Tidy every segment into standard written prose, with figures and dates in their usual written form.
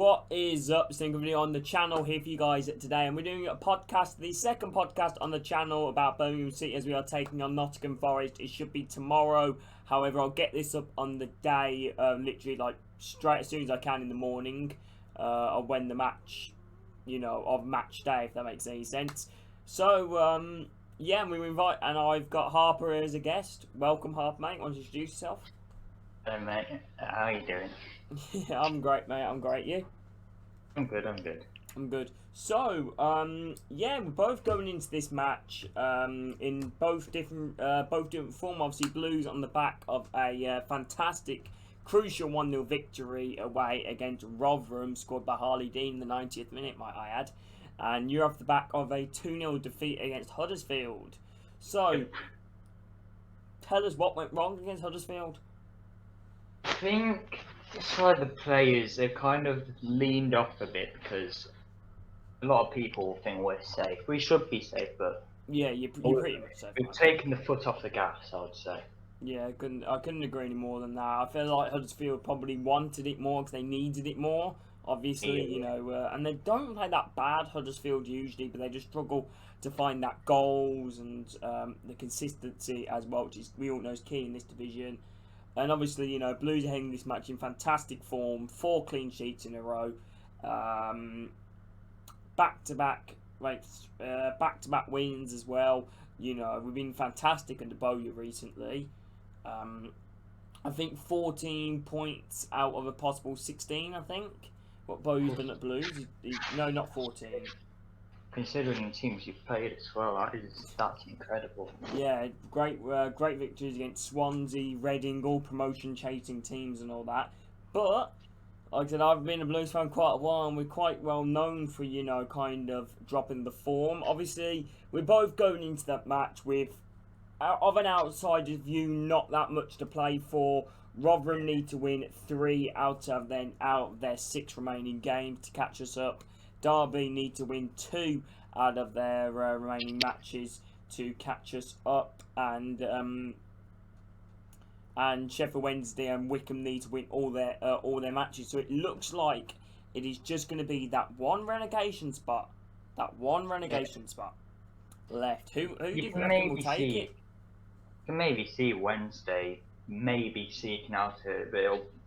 What is up? It's Nttm on the channel here for you guys today, and we're doing a podcast, the second podcast on the channel about Birmingham City as we are taking on Nottingham Forest. It should be tomorrow. However, I'll get this up on the day, literally like straight as soon as I can in the morning, of when the match, of match day, if that makes any sense. So, yeah, and I've got Harper as a guest. Welcome, Harper, mate. Want to introduce yourself? Hello, mate. How are you doing? Yeah, I'm great, mate. I'm great. You? I'm good. I'm good. So, yeah, we're both going into this match in both different form. Obviously, Blues on the back of a fantastic, crucial 1-0 victory away against Rotherham, scored by Harley Dean in the 90th minute, might I add. And you're off the back of a 2-0 defeat against Huddersfield. So, tell us what went wrong against Huddersfield. I think it's like the players, they've kind of leaned off a bit because a lot of people think we're safe. We should be safe, but yeah, you're pretty much safe. We've taken the foot off the gas, I would say. Yeah, I couldn't agree any more than that. I feel like Huddersfield probably wanted it more because they needed it more. Obviously, and they don't play that bad, Huddersfield, usually, but they just struggle to find that goals and the consistency as well, which is, we all know, is key in this division. And obviously, Blues are heading this match in fantastic form, 4 clean sheets in a row, back-to-back wins as well. We've been fantastic under Bowyer recently. I think 14 points out of a possible 16, I think. What Bowyer's been at Blues? No, not 14. Considering the teams you've played as well, that's incredible. Yeah, great victories against Swansea, Reading, all promotion-chasing teams and all that. But, like I said, I've been a Blues fan quite a while, and we're quite well known for, kind of dropping the form. Obviously, we're both going into that match with, of an outsider's view, not that much to play for. Rotherham need to win 3 out of their 6 remaining games to catch us up. Derby need to win 2 out of their remaining matches to catch us up, and Sheffield Wednesday and Wickham need to win all their matches. So it looks like it is just going to be that one relegation spot, spot left. Who do you reckon will take it? You can maybe see Wednesday maybe seeking out it, but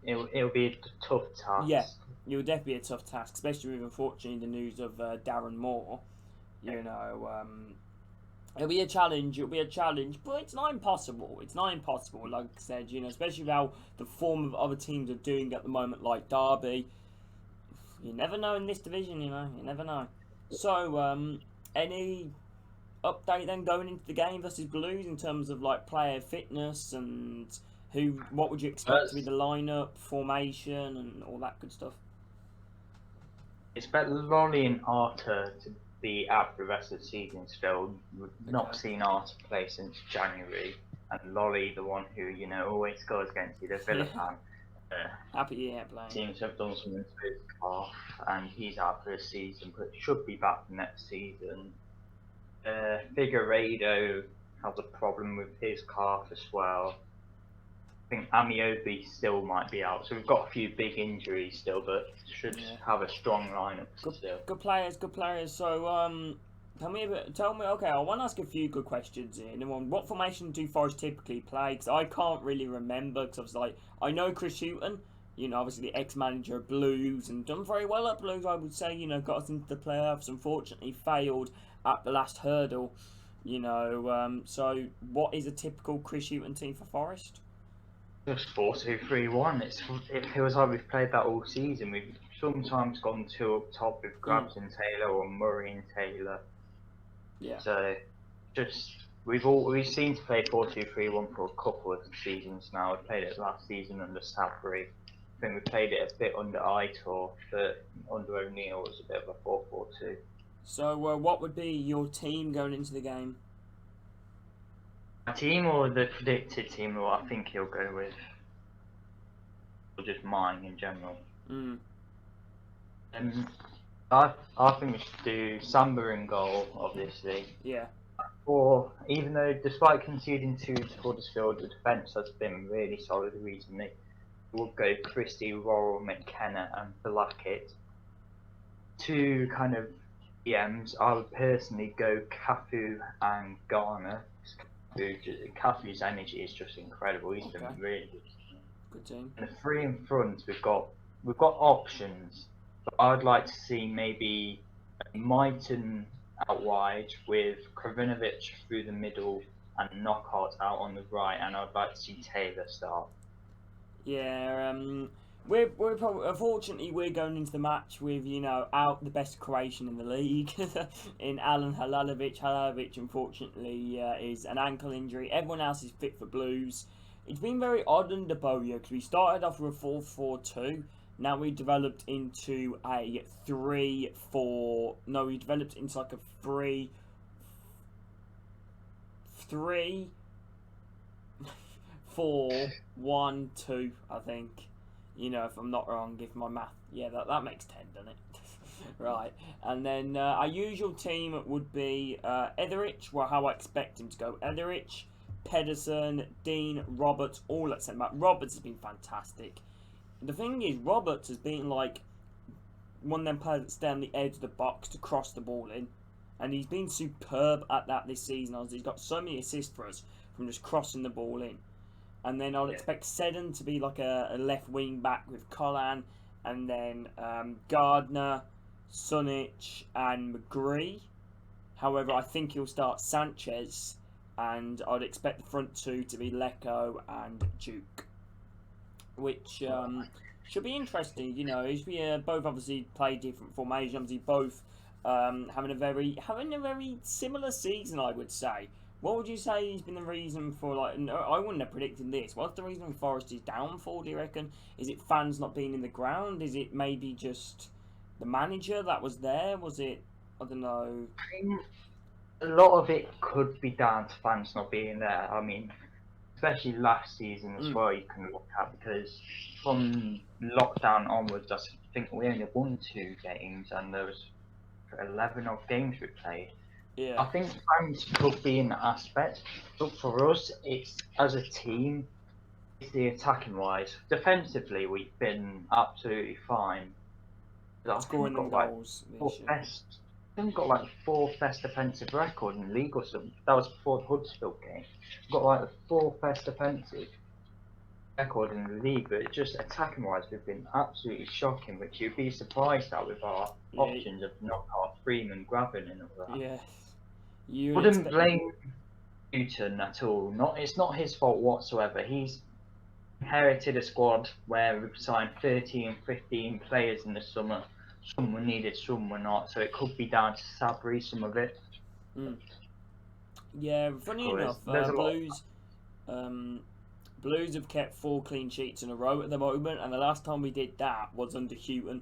it'll be a tough task. Yeah. It will definitely be a tough task, especially with, unfortunately, the news of Darren Moore. It'll be a challenge. But it's not impossible. Like I said, especially with how the form of other teams are doing at the moment, like Derby. You never know in this division. You never know. So, any update then going into the game versus Blues in terms of like player fitness and what would you expect to be the lineup, formation, and all that good stuff? Expect Lolly and Arthur to be out for the rest of the season still. We've not seen Arthur play since January, and Lolly, the one who always scores against you, the Villa fan. Happy playing. Seems to have done something to his calf, and he's out for the season, but should be back next season. Figueiredo has a problem with his calf as well. I think Amiobi still might be out, so we've got a few big injuries still, but should have a strong lineup still. Good players. So, tell me. Okay, I want to ask a few good questions here. Number one, what formation do Forest typically play? Because I can't really remember. Because I know Chris Hughton, obviously the ex-manager of Blues, and done very well at Blues. I would say, got us into the playoffs. Unfortunately, failed at the last hurdle. So what is a typical Chris Hughton team for Forest? Just 4-2-3-1. It feels like we've played that all season. We've sometimes gone 2 up top with Grabs and Taylor, or Murray and Taylor. Yeah. So we've seen to play 4-2-3-1 for a couple of seasons now. We played it last season under Sabri. I think we played it a bit under Aitor, but under O'Neill it was a bit of a 4-4-2. So what would be your team going into the game? My team or the predicted team, or I think he'll go with, or just mine in general. I think we should do Samba in goal, obviously. Yeah. Or even though, despite conceding 2 to Huddersfield, the defence has been really solid recently. We'll go Christie, Worrell, McKenna, and Blackett. two kind of DMs, I would personally go Cafu and Garner. Cafu's energy is just incredible. He's been really good team. And the three in front, we've got options. But I'd like to see maybe Mighton out wide with Kravinovic through the middle and Knockout out on the right, and I'd like to see Taylor start. Yeah, we're probably, unfortunately we're going into the match with out the best Croatian in the league in Alan Halalovic. Halalovic unfortunately is an ankle injury. Everyone else is fit for Blues. It's been very odd under Boya because we started off with a 4-4-2. Now we developed into a 3-4. No, we developed into like a 3-3. 4-1-2, I think. If I'm not wrong, if my math, that makes 10, doesn't it? Right, and then our usual team would be Etheridge, well, how I expect him to go. Etheridge, Pedersen, Dean, Roberts, all at centre back. Roberts has been fantastic. The thing is, Roberts has been like one of them players that stay on the edge of the box to cross the ball in, and he's been superb at that this season. He's got so many assists for us from just crossing the ball in. And then I'll expect Seddon to be like a left wing back with Collan, and then Gardner, Sunic, and McGree. However, I think he'll start Sanchez, and I'd expect the front two to be Lecco and Duke, which should be interesting. As we both obviously play different formations, both having a very similar season, I would say. What would you say has been the reason for, I wouldn't have predicted this. What's the reason Forest is downfall, do you reckon? Is it fans not being in the ground? Is it maybe just the manager that was there? Was it, I don't know. A lot of it could be down to fans not being there. I mean, especially last season as well, you can look at, because from lockdown onwards, I think we only won 2 games, and there was 11 odd games we played. Yeah. I think fans could be in that aspect, but for us, it's as a team, it's the attacking wise. Defensively, we've been absolutely fine. Scoring them goals. We've got like 4th best defensive record in the league or something. That was before the Huddersfield game. We've got like the 4th best defensive record in the league, but just attacking wise, we've been absolutely shocking, which you'd be surprised at with our options of Knockout, Freeman, Graven, and all that. Yeah. Wouldn't blame Newton at all. It's not his fault whatsoever. He's inherited a squad where we've signed 13, 15 players in the summer. Some were needed, some were not. So it could be down to Sabri, some of it. Yeah, funny enough, Blues have kept 4 clean sheets in a row at the moment, and the last time we did that was under Houghton,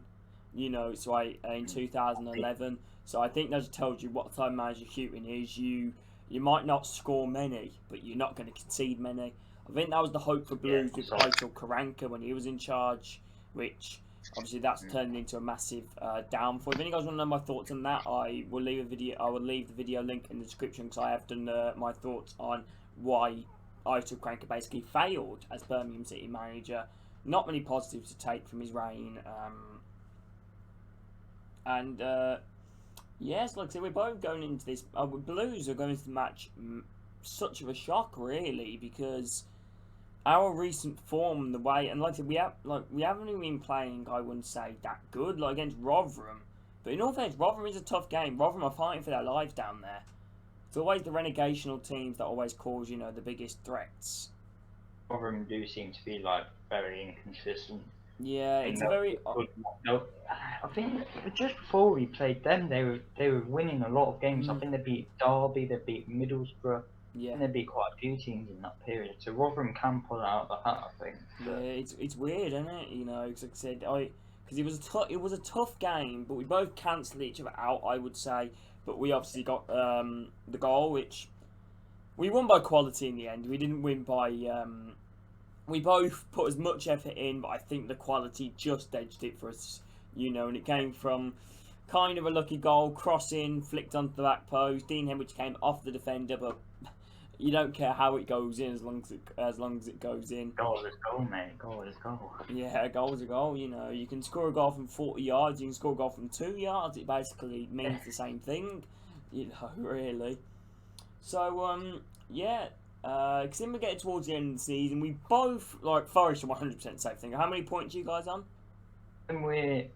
in 2011. So I think that just tells you what type of manager Houghton is. You might not score many, but you're not going to concede many. I think that was the hope for Blues with Aitor Karanka when he was in charge, which obviously that's turned into a massive downfall. If any guys want to know my thoughts on that, I will leave the video link in the description, because I have done my thoughts on why Aitor Karanka basically failed as Birmingham City manager. Not many positives to take from his reign. Yes, like I said, we're both going into this. Blues are going into the match such of a shock, really, because our recent form, the way, and like I said, we haven't even been playing, I wouldn't say that good, like against Rotherham. But in all fairness, Rotherham is a tough game. Rotherham are fighting for their lives down there. It's always the renegational teams that always cause, the biggest threats. Rotherham do seem to be very inconsistent. Yeah, it's very. I think just before we played them, they were winning a lot of games. I think they beat Derby, they beat Middlesbrough. Yeah. And they beat quite a few teams in that period. So Rotherham can pull out the hat, I think. Yeah, it's weird, isn't it? Because like I said, because it was a tough game, but we both cancelled each other out, I would say. But we obviously got the goal, which we won by quality in the end. We didn't win by. We both put as much effort in, but I think the quality just edged it for us, and it came from kind of a lucky goal, crossing, flicked onto the back post. Dean Henrich came off the defender, but You don't care how it goes in as long as it goes in. Goal is goal, mate. Goal is goal. Yeah, a goal's a goal. You know, you can score a goal from 40 yards. You can score a goal from 2 yards. It basically means the same thing. You know, really. So yeah. Because then we're getting towards the end of the season. We both like Forest are 100% safe thing. How many points are you guys on? And we're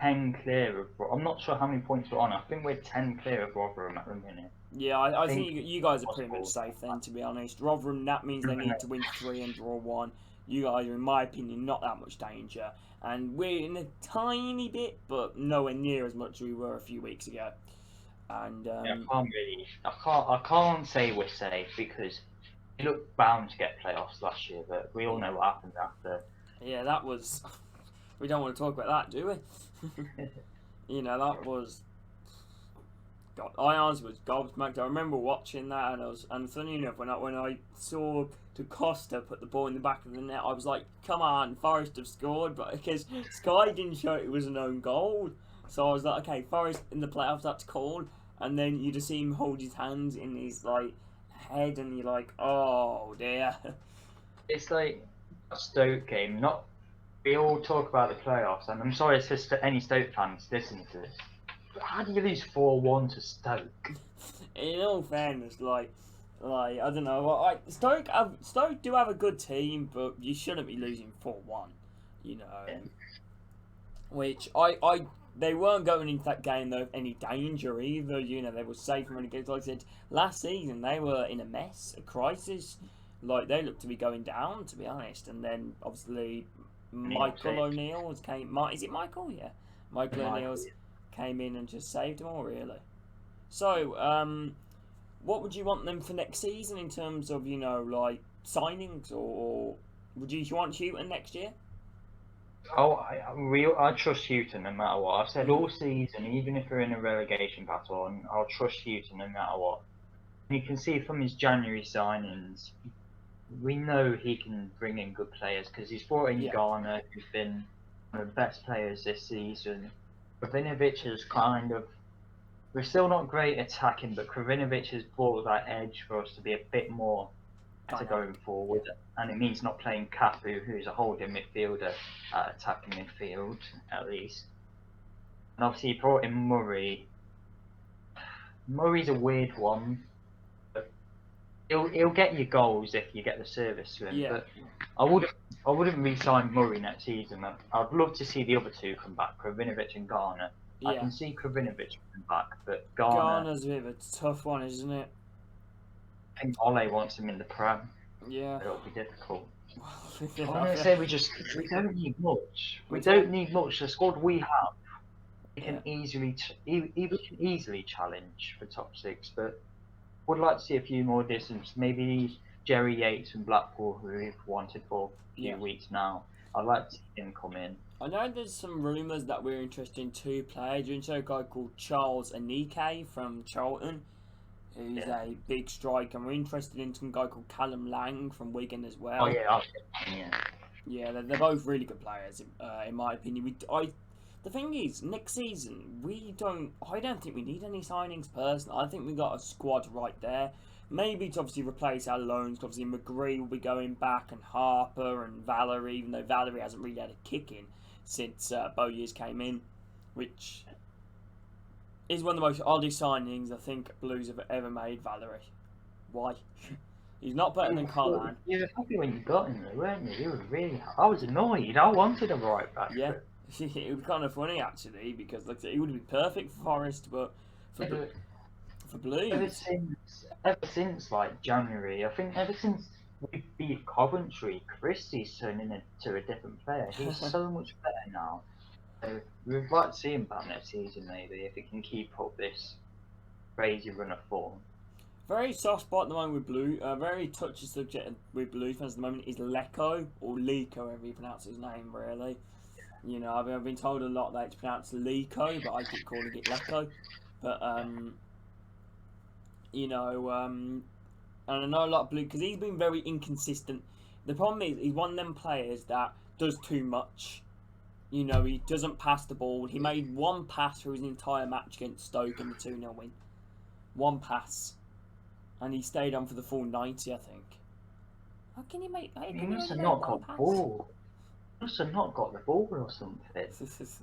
10 clear of. I'm not sure how many points we're on. I think we're 10 clear of Rotherham at the minute. Yeah, I think you guys are pretty possible. much safe then, to be honest. Rotherham, that means they need to win 3 and draw 1. You guys are, in my opinion, not that much danger. And we're in a tiny bit, but nowhere near as much as we were a few weeks ago. And Yeah, I can't say we're safe because we looked bound to get playoffs last year, but we all know what happened after. yeah, that was. We don't want to talk about that, do we? You know, that was. God, I honestly was gobsmacked. I remember watching that, and funny enough, when I saw Costa put the ball in the back of the net, I was like, "Come on, Forest have scored!" But because Sky didn't show it was an own goal, so I was like, "Okay, Forest in the playoffs, that's cool." And then you just see him hold his hands in his like head, and you're like, "Oh dear." It's like a Stoke game. Not we all talk about the playoffs, and I'm sorry to any Stoke fans listening to this. But how do you lose 4-1 to Stoke? In all fairness, like I don't know. Stoke do have a good team, but you shouldn't be losing 4-1. You know, Yeah. which they weren't going into that game though any danger either. You know, they were safe from relegation. Like I said, last season they were in a mess, a crisis. Like they looked to be going down, to be honest. And then obviously Michael O'Neill's came. Is it Michael? Yeah, Michael O'Neill's came in and just saved them all, really. So, what would you want them for next season in terms of, you know, like signings, or would you want Houghton next year? Oh, I trust Houghton no matter what. I've said all season, even if we're in a relegation battle, and I'll trust Houghton no matter what. And you can see from his January signings, we know he can bring in good players because he's brought in Garner, who's been one of the best players this season. Krovinovic is kind of. We're still not great attacking, but Krovinovic has brought that edge for us to be a bit more better going forward. And it means not playing Cafu, who's a holding midfielder, attacking midfield, at least. And obviously, he brought in Murray. Murray's a weird one. But he'll get you goals if you get the service to him. Yeah. But I wouldn't re-sign Murray next season. I'd love to see the other two come back, Krovinovic and Garner. Yeah. I can see Krovinovic coming back, but Garner's a bit of a tough one, isn't it? I think Ole wants him in the Prem. Yeah. It'll be difficult. Yeah. I'm gonna say we don't need much. We don't need much. The squad we have, we can easily challenge for top 6. But would like to see a few more distance. Maybe Jerry Yates and Blackpool, who we've wanted for a few weeks now. I'd like to see him come in. I know there's some rumours that we're interested in 2 players. You know a guy called Charles Anike from Charlton, who's a big striker. And we're interested in some guy called Callum Lang from Wigan as well. Oh yeah, yeah. They're both really good players, in my opinion. The thing is, next season I don't think we need any signings personally. I think we got a squad right there. Maybe to obviously replace our loans, because obviously McGree will be going back, and Harper and Valerie, even though Valerie hasn't really had a kick in since Bowyers came in, which is one of the most oddest signings I think Blues have ever made. Valerie, why? He's not better than Colin. You were happy when you got him, though, weren't you? You were really. I was annoyed. I wanted him right back. Yeah, it was kind of funny actually, because like he would be perfect for Forest, but for Blues. Ever since like January, I think ever since we beat Coventry, Christie's turning into a different player. He's so much better now. So we'd like to see him back next season, maybe, if he can keep up this crazy run of form. Very soft spot at the moment with Blue. Very touchy subject with Blue fans at the moment is Lecco, or Lico, however you pronounce his name, really. You know, I've been told a lot that it's pronounced Lico, but I keep calling it Lecco. But you know, and I know a lot of Blue, because he's been very inconsistent. The problem is, he's one of them players that does too much. You know, he doesn't pass the ball. He made one pass through his entire match against Stoke in the 2-0 win. One pass. and he stayed on for the full 90, I think. How can you make? How He can you must only have make not one got the pass? ball. He must have not got the ball or something.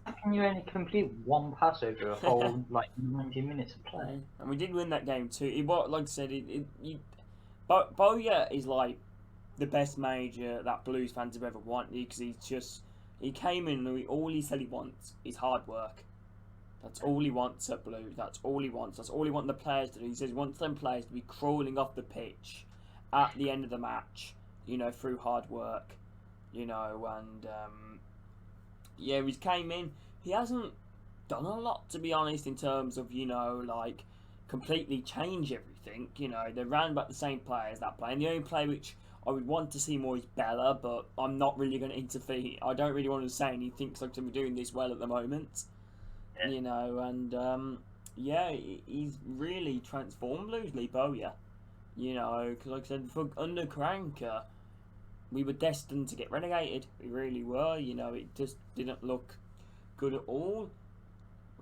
How can you only complete one pass over a whole like 90 minutes of play? And we did win that game too. It was, like I said, Bowyer is like the best manager that Blues fans have ever wanted, because he came in and all he said he wants is hard work. That's all he wants at Blues. That's all he wants. That's all he wants the players to do. He says he wants them players to be crawling off the pitch at the end of the match, through hard work, and yeah, he came in. He hasn't done a lot, to be honest, in terms of like completely change everything. They ran back the same players that play, and the only player which I would want to see more is Bella, but I'm not really going to interfere. I don't really want to say anything because I'm doing this well at the moment. And yeah, he's really transformed Blues Lee Bowyer. Because like I said, under Karanka, we were destined to get relegated. We really were. It just didn't look good at all,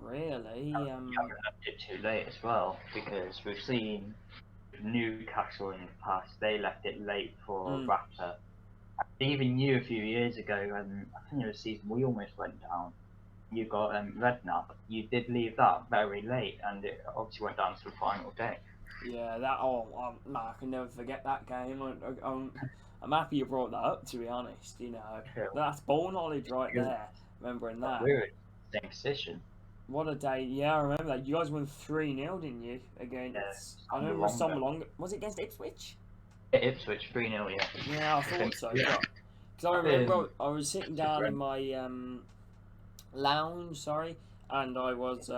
really. You haven't left it too late as well, because we've seen Newcastle in the past. They left it late for Rapper. Even you a few years ago, and I think it was the season we almost went down. You got Redknapp. You did leave that very late, and it obviously went down to the final day. Yeah, I can never forget that game. I'm happy you brought that up, to be honest. That's ball knowledge right there, remembering that. We were in the same position. What a day. Yeah, I remember that. You guys won 3-0, didn't you? Against, I remember Sombalonga. Was it against Ipswich? Yeah, Ipswich 3-0, yeah. Yeah, I thought so. Because I remember I was sitting down in my lounge, and I was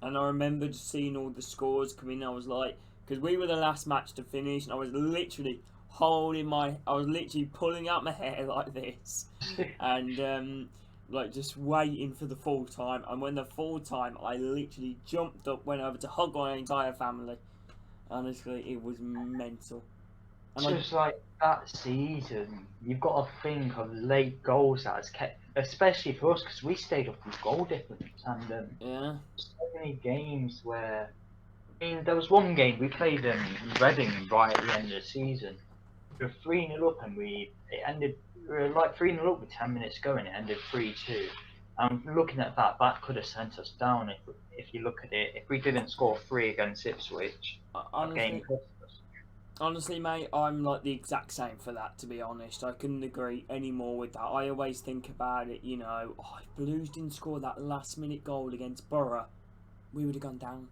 and I remember just seeing all the scores come in. I was like, because we were the last match to finish, and I was literally pulling out my hair like this, and like just waiting for the full time. And when the full time, I literally jumped up, went over to hug my entire family. Honestly, it was mental. And just like that season, you've got to think of late goals that has kept, especially for us, because we stayed up with goal difference, and so many games where, I mean, there was one game we played Reading right at the end of the season. We were 3-0 up, and we were like 3-0 up with 10 minutes to go, and it ended 3-2. And looking at that, that could have sent us down if you look at it. If we didn't score 3 against Ipswich, that game cost us. Honestly, mate, I'm like the exact same for that, to be honest. I couldn't agree any more with that. I always think about it, if Blues didn't score that last minute goal against Borough, we would have gone down.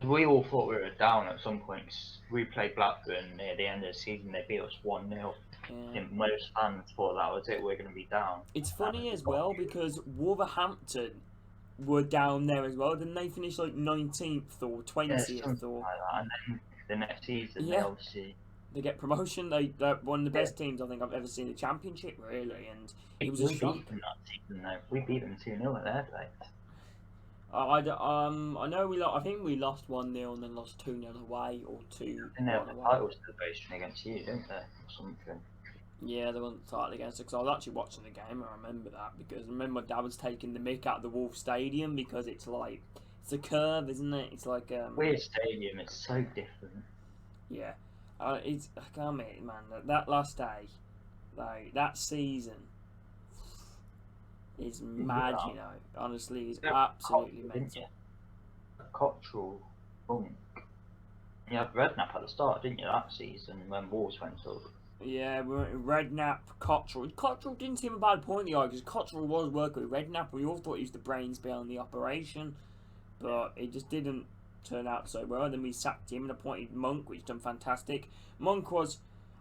We all thought we were down at some point. We played Blackburn near the end of the season, they beat us 1-0. I think most fans thought that was it, we're going to be down. It's funny as well, because Wolverhampton were down there as well. Didn't they finish like 19th or 20th? Or like that. And then the next season, they get promotion. They're one of the best teams I think I've ever seen in the Championship, really, and it was a shock. We beat them that season, though. We beat them 2-0 at their place. I know I think we lost 1-0 and then lost 2-0 away, or 2-1 And they have away. the title celebration against you, don't they? Or something. Yeah, they won the title against us, because I was actually watching the game. I remember that, because I remember my dad was taking the mick out of the Wolf Stadium, because it's a curve, isn't it? It's like weird stadium. It's so different. Yeah, I can't admit, man. That last day, like that season, is mad. Honestly, it's absolutely mental. Cottrell, Monk. You had Redknapp at the start, didn't you? That season when Wolves went up. Yeah, we went Redknapp, Cottrell. Cottrell didn't seem a bad point in the eye, because Cottrell was working with Redknapp. We all thought he was the brains behind the operation, but it just didn't turn out so well. Then we sacked him and appointed Monk, which done fantastic. Monk was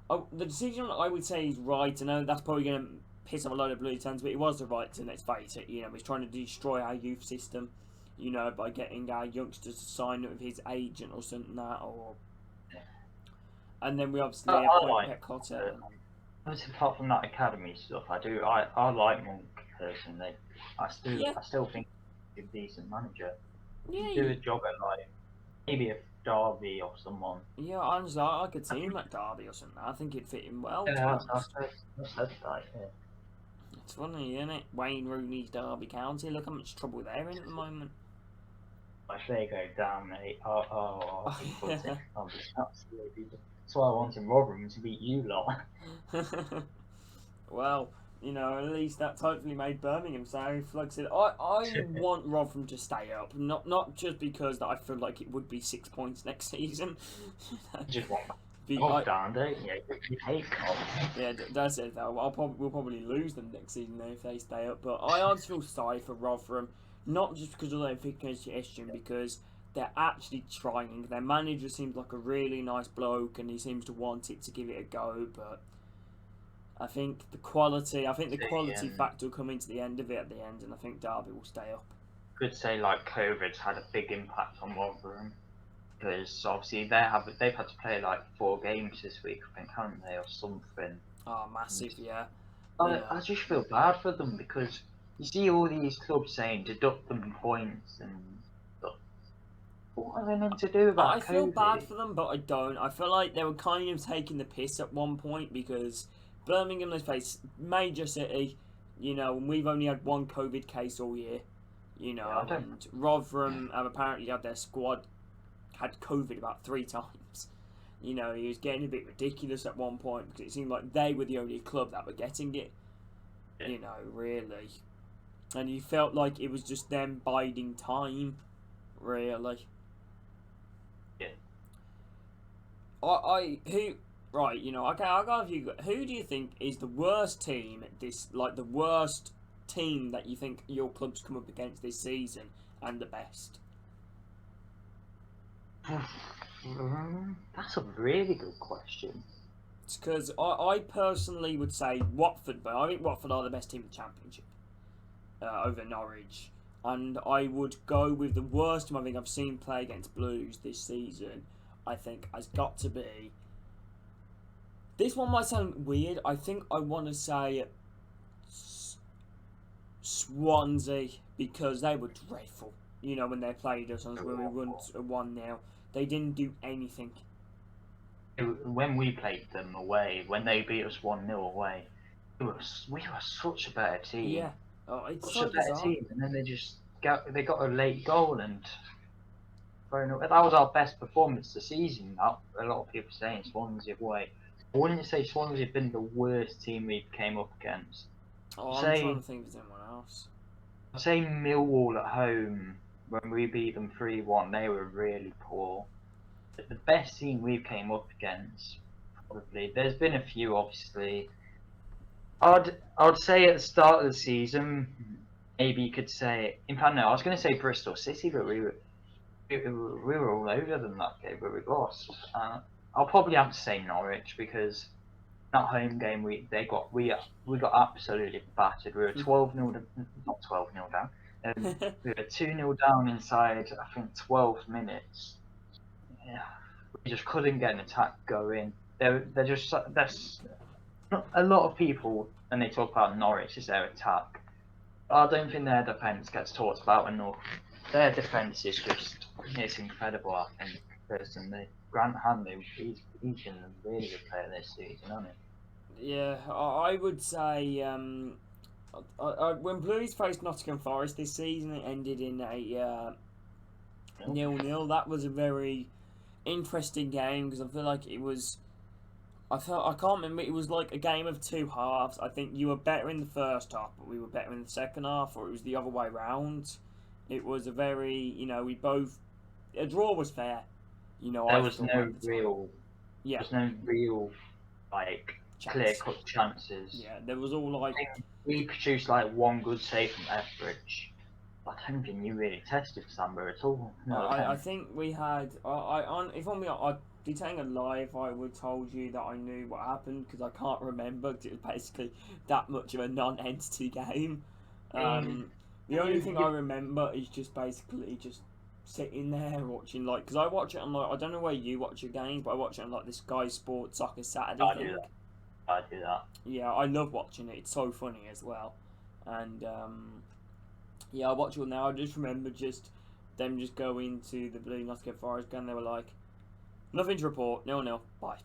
the decision, I would say, is right. I know that's probably going to piss off a load of Blues fans, but it was the right to, let's face it. He's trying to destroy our youth system, by getting our youngsters to sign with his agent or something like that, or. And then we obviously appoint Pep Cotter. Obviously, apart from that academy stuff, I like Monk personally. I still think he's a decent manager. Yeah, do a job at like maybe a Derby or someone. Yeah, honestly, I could see him at Derby or something. I think he'd fit him well. Yeah, I said that. Yeah. It's funny, isn't it? Wayne Rooney's Derby County. Look how much trouble they're in at the moment. If they go down, mate, I'll be buzzing. I'll be absolutely buzzing. That's why I wanted Rotherham to beat you lot. Well, at least that's hopefully made Birmingham safe. Like I said, I want Rotherham to stay up, not just because that I feel like it would be 6 points next season. You just want I, down, don't you? You hate Cobb. yeah, that's it though. We'll probably lose them next season though if they stay up. But I honestly feel sorry for Rotherham, not just because of their suggestion, because they're actually trying. Their manager seems like a really nice bloke, and he seems to want it to give it a go. But I think the quality factor will come into the end of it at the end, and I think Derby will stay up. Could say like COVID's had a big impact on Rotherham because obviously they've had to play like 4 games this week, I think, haven't they, or something? Oh, massive, yeah. I just feel bad for them because you see all these clubs saying deduct them points and stuff. What are they meant to do about I feel COVID? bad for them, but I don't. I feel like they were kind of taking the piss at one point because Birmingham, let's face major city, and we've only had 1 COVID case all year, and Rotherham have apparently had their squad had COVID about 3 times. He was getting a bit ridiculous at one point because it seemed like they were the only club that were getting it, really. And you felt like it was just them biding time, really. Yeah. Okay, I'll go with you. Who do you think is the worst team the worst team that you think your club's come up against this season, and the best? That's a really good question. It's because I personally would say Watford, but I think Watford are the best team in the Championship over Norwich. And I would go with the worst team I think I've seen play against Blues this season. I think has got to be. This one might sound weird. I think I want to say Swansea because they were dreadful. When they played us when we won 1-0. They didn't do anything. When we played them away, when they beat us 1-0 away, we were such a better team. Yeah, it's such so a better bizarre. team, and then they got a late goal, and that was our best performance this season. A lot of people saying Swansea away. I wouldn't say Swansea have been the worst team we came up against. I'm trying to think of anyone else. I'd say Millwall at home. When we beat them 3-1, they were really poor. But the best team we've came up against, probably. There's been a few, obviously. I'd say at the start of the season, maybe you could say. In fact, no, I was going to say Bristol City, but we were all over them that game, but we lost. I'll probably have to say Norwich because that home game we got absolutely battered. We were 12-0, not 12-0 down. We were 2-0 down inside, I think, 12 minutes. Yeah, we just couldn't get an attack going. They're just that's a lot of people, and they talk about Norwich as their attack. I don't think their defence gets talked about enough. Their defence is it's incredible. I think personally, Grant Hanley, he's been a really good player this season, hasn't he? Yeah, I would say when Blues faced Nottingham Forest this season, it ended in a 0-0. That was a very interesting game because I feel like it was. I can't remember. It was like a game of 2 halves. I think you were better in the first half, but we were better in the second half, or it was the other way round. It was a very, we both. A draw was fair. There was no real like clear-cut chances. Yeah, there was all like. We produced like 1 good save from Etheridge. I don't think you really tested Samba at all. No, I think we had. I'd be telling a lie if I would told you that I knew what happened because I can't remember because it was basically that much of a non-entity game. The only thing I remember is just basically just sitting there watching because I watch it on I don't know where you watch your games, but I watch it on the Sky Sports Soccer Saturday thing. I do that. Yeah, I love watching it. It's so funny as well, and yeah, I watch it now. I just remember them going to the Blue Nottingham Forest game. They were like, nothing to report. 0-0. Bye.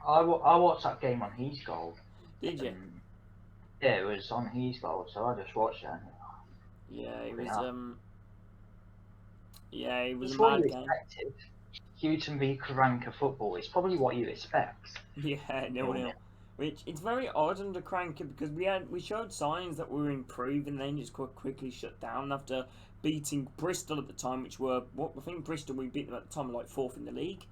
I watched that game on He's Goal. Did you? Yeah, it was on He's Goal, so I just watched it. Yeah, it was. Yeah, it was a It's what you mad game. expected. Houghton v Karanka football. It's probably what you expect. Yeah, nil Nil nil. nil. Which it's very odd under Cranker because we showed signs that we were improving, and then just quickly shut down after beating Bristol at the time, which were what I think Bristol we beat them at the time like fourth in the league,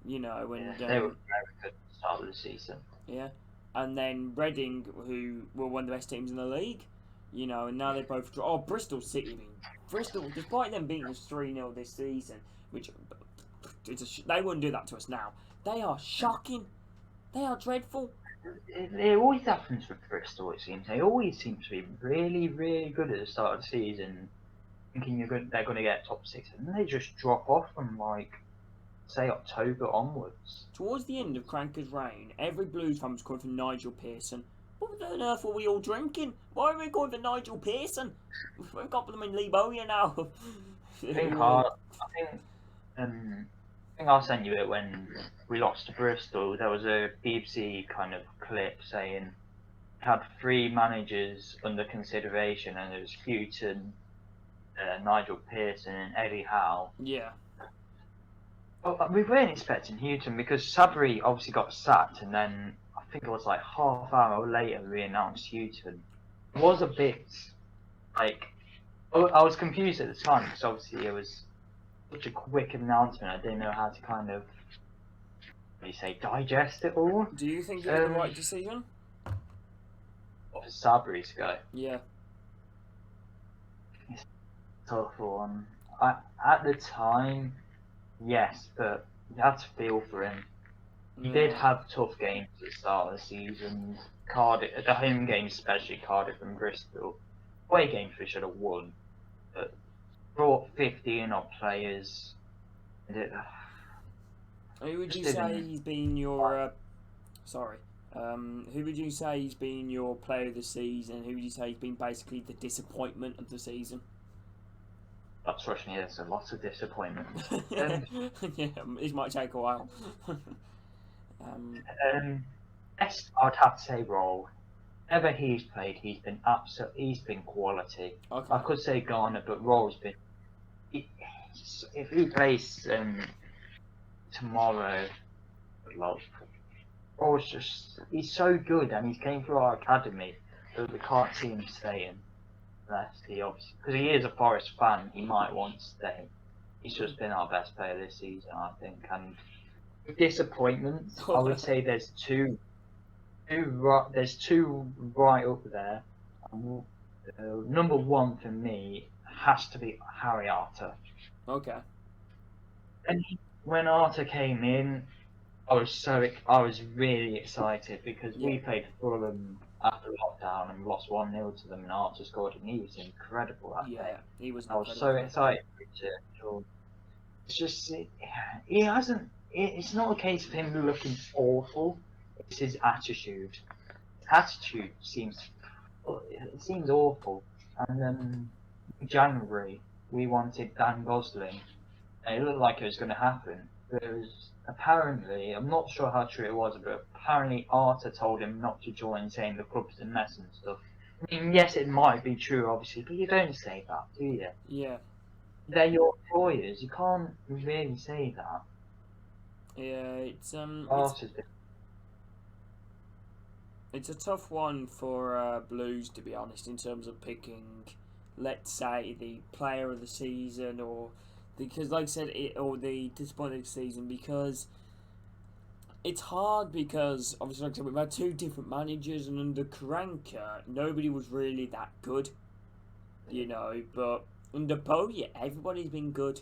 you know, Yeah, and they were very good at the start of the season. yeah, and then Reading, who were one of the best teams in the league, you know, and now they both draw. Oh, Bristol City, I mean, Bristol, despite them beating us 3-0 this season, which they wouldn't do that to us now. They are shocking. They are dreadful. It always happens with Bristol, it seems. They always seem to be really, really good at the start of the season, thinking they're going to get top six, and then they just drop off from, like, say, October onwards. Towards the end of Cranker's reign, every Blues fan was calling for Nigel Pearson. What on earth were we all drinking? Why are we calling for Nigel Pearson? We've got them in Lee Bowyer now. I think I'll send you it when we lost to Bristol. There was a BBC kind of clip saying had 3 managers under consideration, and it was Houghton, Nigel Pearson, and Eddie Howe. Yeah. Well, we weren't expecting Houghton because Sabri obviously got sacked, and then I think it was like half hour later we announced Houghton. It was a bit like I was confused at the time because obviously it was such a quick announcement. I didn't know how to kind of, what do you say, digest it all. Do you think it was the right decision? What, for Sabri to go? Yeah. It's a tough one. At the time, yes, but you had to feel for him. He did have tough games at the start of the season. Cardiff, the home games especially, Cardiff and Bristol. Away games we should have won, but brought 15 odd players. Who would you say he's been your? Sorry. Who would you say he's been your player of the season? Who would you say he's been basically the disappointment of the season? Trust me, there's a lot of disappointment. Yeah, it might take a while. Best, I'd have to say Roll. Whenever he's played, he's been quality. Okay. I could say Garner, but Roll's been. If he plays tomorrow, Roll's he's so good, and he's came through our academy, but we can't see him staying. Unless he obviously, because he is a Forest fan, he might want to stay. He's just been our best player this season, I think. And disappointments, I would say there's two right up there. Number one for me has to be Harry Arter. Okay. And when Arter came in, I was really excited because we played Fulham after lockdown and lost 1-0 to them, and Arter scored, and he was incredible that day. He was. I was so excited to. It's just he hasn't. It's not a case of him looking awful. It's his attitude. His attitude seems awful. And then in January we wanted Dan Gosling, and it looked like it was going to happen. But it was apparently, I'm not sure how true it was, but apparently Arter told him not to join, saying the club's a mess and stuff. I mean, yes, it might be true, obviously, but you don't say that, do you? Yeah. They're your employers. You can't really say that. Yeah, it's a tough one for Blues, to be honest, in terms of picking, let's say, the player of the season, or because, like I said, or the disappointing season, because it's hard because obviously, like I said, we've had 2 different managers, and under Karanka, nobody was really that good, you know. But under Bowyer, everybody's been good,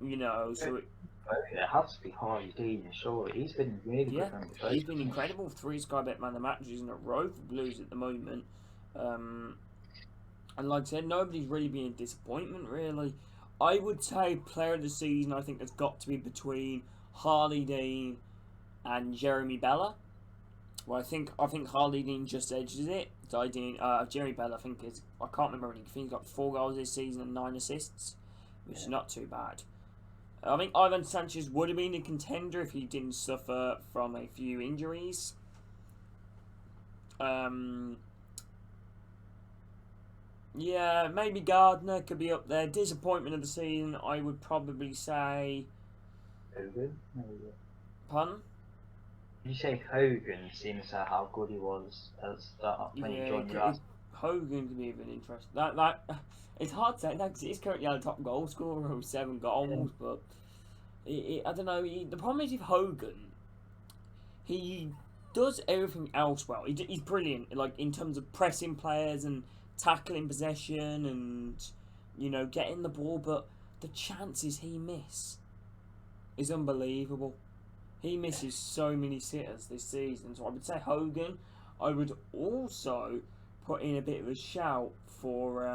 you know. So it has to be Harley Dean, sure. He's been really good. He's been incredible. 3 Sky Bet Man of the Matches in a row for Blues at the moment. And like I said, nobody's really been a disappointment, really. I would say player of the season, I think, has got to be between Harley Dean and Jeremy Bella. Well, I think Harley Dean just edges it. So Jeremy Bella, I think, I can't remember anything. I think he's got 4 goals this season and 9 assists, which is not too bad. I think Ivan Sanchez would have been a contender if he didn't suffer from a few injuries. Yeah, maybe Gardner could be up there. Disappointment of the season, I would probably say. Hogan, maybe. Pun? Did you say Hogan, seeing as how good he was at the start when he Yeah, joined you last? Hogan could be of an interest. That it's hard to say that because he's currently our top goal scorer with 7 goals, but I don't know. The problem is with Hogan, he does everything else well. He's brilliant, like in terms of pressing players and tackling possession and getting the ball, but the chances he miss is unbelievable. He misses so many sitters this season, so I would say Hogan. I would also put in a bit of a shout for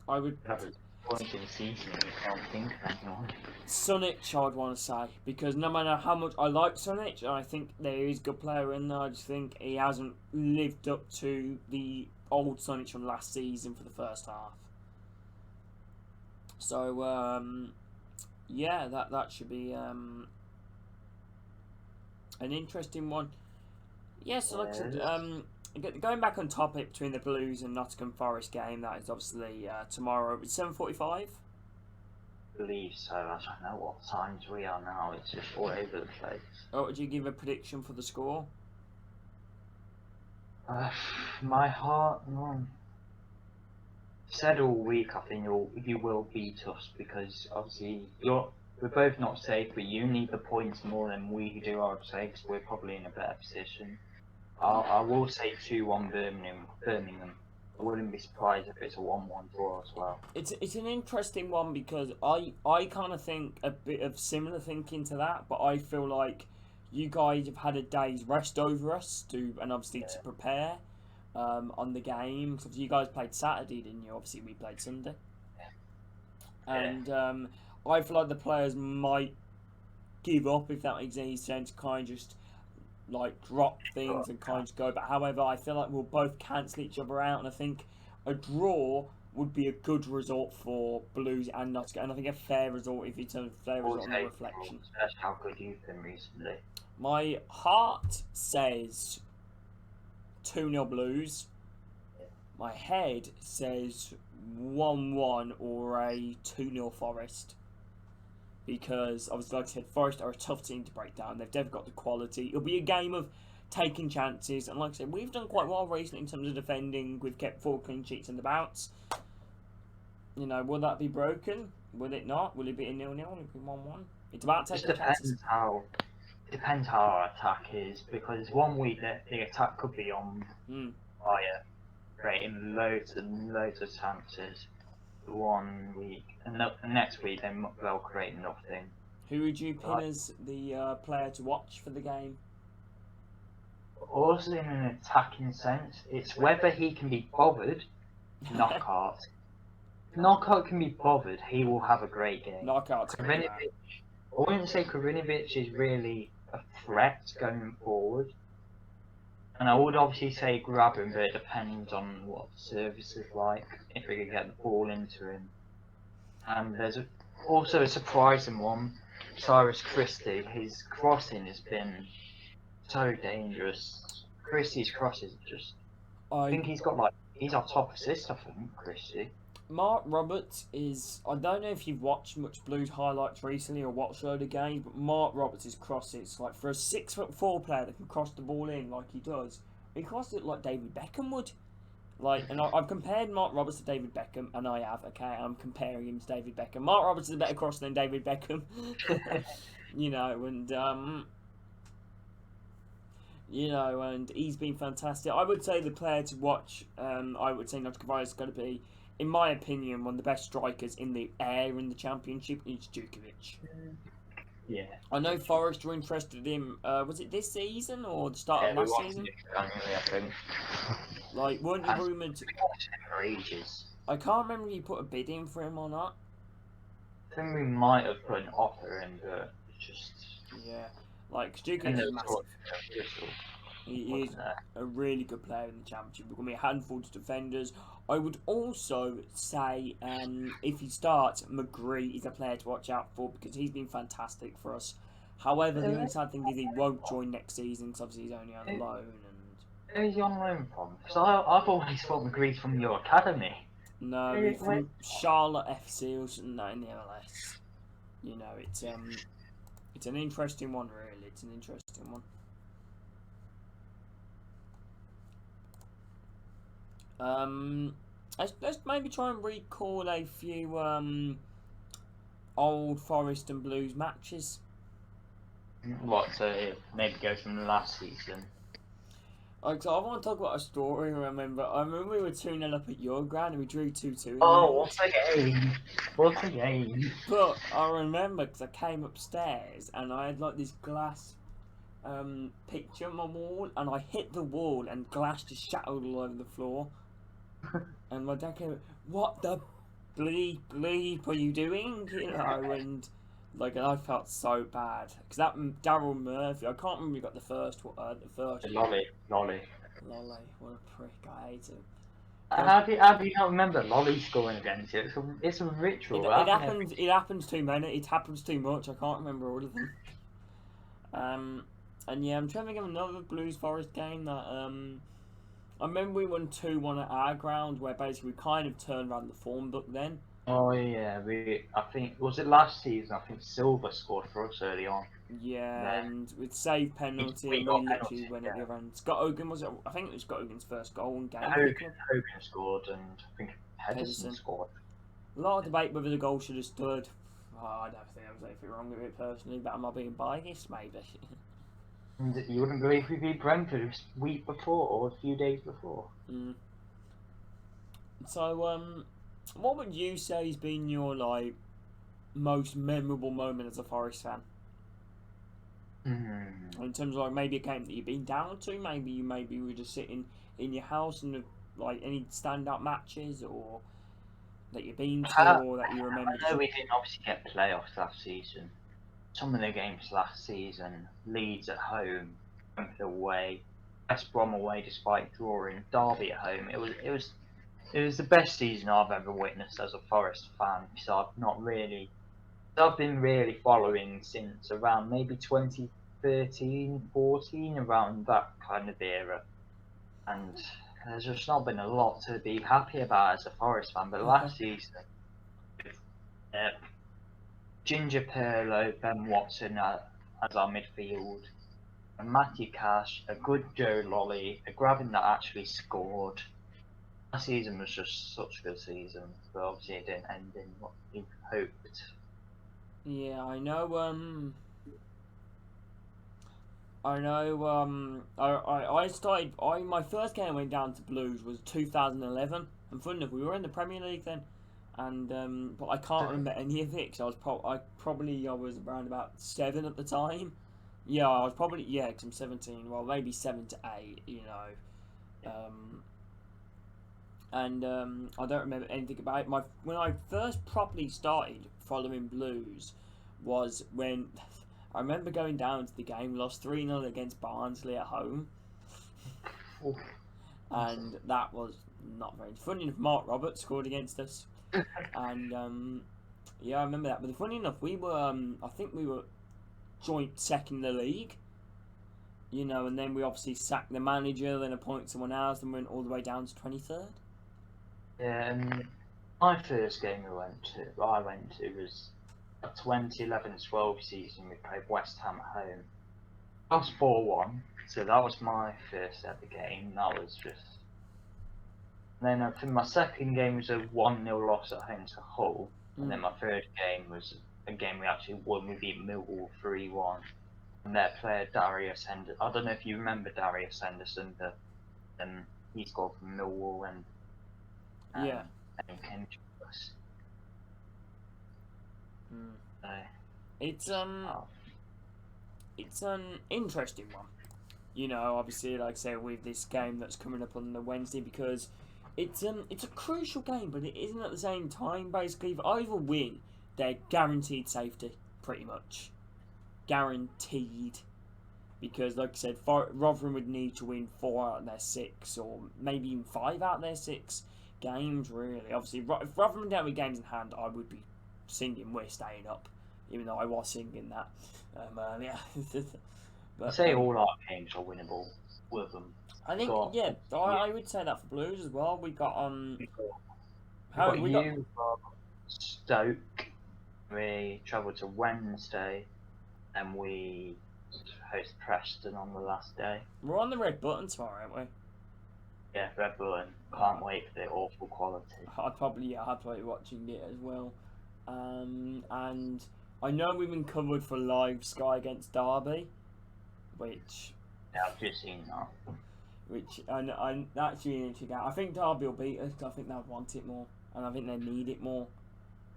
I would Have a point in the season and you can't think of anyone. Sunic, I'd want to say, because no matter how much I like Sunic, I think there is a good player in there. I just think he hasn't lived up to the old Sunic from last season for the first half. So yeah, that should be an interesting one. Yes, like I said, going back on topic between the Blues and Nottingham Forest game, that is obviously tomorrow at 7:45. I believe so. I don't know what times we are now. It's just all over the place. Oh, would you give a prediction for the score? My heart, said all week. I think you will beat us because obviously we're both not safe, but you need the points more than we do. I would say because we're probably in a better position. I will say 2-1 Birmingham. I wouldn't be surprised if it's a 1-1 draw as well. It's an interesting one because I kind of think a bit of similar thinking to that, but I feel like you guys have had a day's rest over us and obviously to prepare on the game. Because you guys played Saturday, didn't you? Obviously we played Sunday, and I feel like the players might give up, if that makes any sense. Kind of just like drop things and kind of go. But however, I feel like we'll both cancel each other out, and I think a draw would be a good result for Blues and Nottingham, and I think a fair result if you turn fair result on the reflection. That's how good you've been recently. My heart says 2-0 Blues. My head says 1-1 or a 2-0 Forest. Because, obviously, like I said, Forest are a tough team to break down. They've definitely got the quality. It'll be a game of taking chances. And like I said, we've done quite well recently in terms of defending. We've kept 4 clean sheets in the bounce. Will that be broken? Will it not? Will it be a 0-0? Will it be 1-1? It's about taking chances. Depends how our attack is. Because one week the attack could be on fire, creating loads and loads of chances. 1 week, and the next week they'll create nothing. Who would you pin as the player to watch for the game? Also, in an attacking sense, it's whether he can be bothered. Knockout. Knockout can be bothered. He will have a great game. Knockout's I wouldn't say Karinovic is really a threat going forward. And I would obviously say grab him, but it depends on what the service is like, if we could get the ball into him. And there's also a surprising one, Cyrus Christie. His crossing has been so dangerous. Christie's crosses just... I think he's our top assist, I think, Christie. Mark Roberts is... I don't know if you've watched much Blues highlights recently or watched a load of games, but Mark Roberts' crosses, like for a 6'4" player that can cross the ball in like he does, he crosses it like David Beckham would. And I've compared Mark Roberts to David Beckham, and I have, okay? I'm comparing him to David Beckham. Mark Roberts is a better crosser than David Beckham. And he's been fantastic. I would say the player to watch, I would say Nottingham Forest is going to be, in my opinion, one of the best strikers in the air in the Championship is Djukovic. Yeah. I know Forest were interested in, was it this season or the start of last season? I think. Like, weren't you rumoured? For ages. I can't remember if you put a bid in for him or not. I think we might have put an offer in, but it's just... Yeah. Like, Djukovic is massive. He is wasn't there? a really good player in the Championship. We're going to be a handful to defenders. I would also say, if he starts, McGree is a player to watch out for because he's been fantastic for us. However, the only sad thing is he won't join next season because obviously he's only on loan. Who's he on loan from? Because I've always thought McGree's from your academy. No, he's from Charlotte FC or something in the MLS. You know, it's an interesting one, really. It's an interesting one. Let's maybe try and recall a few old Forest and Blues matches. What? So maybe go from the last season. Like, so I want to talk about a story. I remember we were 2-0 up at your ground and we drew 2-2. Oh, what a game! What a game! But I remember because I came upstairs and I had like this glass picture on my wall and I hit the wall and glass just shattered all over the floor. And my dad came, "What the bleep are you doing?" You know, and like, and I felt so bad because that Daryl Murphy, I can't remember who got the first. Lolly. Lolly, what a prick! I hate him. How do you not remember Lolly scoring against you? It's a ritual. It happens too many. It happens too much. I can't remember all of them. And yeah, I'm trying to think of another Blues Forest game that I remember we won 2-1 at our ground, where basically we kind of turned around the form book then. Oh yeah, I think was it last season? I think Silver scored for us early on. Yeah, and with save penalty, We and got we literally penalty, went at the other end. Scott Hogan was it? I think it was Scott Hogan's first goal in game. Hogan scored, and I think Pedersen scored. A lot of debate whether the goal should have stood. Oh, I don't think I was anything wrong with it personally, but am I being biased? Maybe. And you wouldn't believe we beat Brentford a week before or a few days before. So, what would you say has been your most memorable moment as a Forest fan? In terms of maybe a game that you've been down to, maybe you were just sitting in your house and any standout matches or that you've been to or that you remember. I know we didn't obviously get playoffs last season. Some of the games last season, Leeds at home, Brentford away, West Brom away despite drawing, Derby at home. It was the best season I've ever witnessed as a Forest fan because I've been really following since around maybe 2013, 14, around that kind of era. And there's just not been a lot to be happy about as a Forest fan. But last season, Ginger Pirlo, Ben Watson as our midfield, and Matthew Cash, a good Joe Lolly, a Gravin that actually scored. Last season was just such a good season, but obviously it didn't end in what we hoped. Yeah, I know. My first game I went down to Blues was 2011, and fun enough, we were in the Premier League then, and but I can't remember any of it because I was around about 7 at the time. Yeah, I was probably because I'm 17. Well, maybe 7 to 8, you know. I don't remember anything about it. When I first properly started following Blues was when I remember going down to the game. We lost 3-0 against Barnsley at home, and that was not very funny enough. Mark Roberts scored against us, and yeah, I remember that. But funny enough, we were I think we were joint second in the league. You know, and then we obviously sacked the manager, then appointed someone else, and went all the way down to 23rd. Yeah, my first game I went to was a 2011-12 season. We played West Ham at home. That was 4-1, so that was my first ever game. That was just. And then I think my second game was a 1-0 loss at home to Hull, and then my third game was a game we actually won. We beat Millwall 3-1, and their player Darius Henderson. I don't know if you remember Darius Henderson, but he scored for Millwall and. Yeah. And came to us. It's an interesting one. You know, obviously, like I say, with this game that's coming up on the Wednesday, because it's a crucial game, but it isn't at the same time. Basically, if either win, they're guaranteed safety, pretty much, guaranteed. because, like I said, Rotherham would need to win 4 out of their 6, or maybe even 5 out of their 6 games. Really, obviously, if Rotherham don't have games in hand, I would be singing "We're staying up," even though I was singing that earlier. I'd say all our games are winnable with them. I think, I would say that for Blues as well. We got we got Stoke. We travel to Wednesday, and we host Preston on the last day. We're on the red button tomorrow, aren't we? Yeah, red button. Can't wait for the awful quality. I'd probably be watching it as well. And I know we've been covered for live Sky against Derby, which I've just seen that. Which and that's really interesting. I think Derby will beat us. I think they'll want it more, and I think they need it more.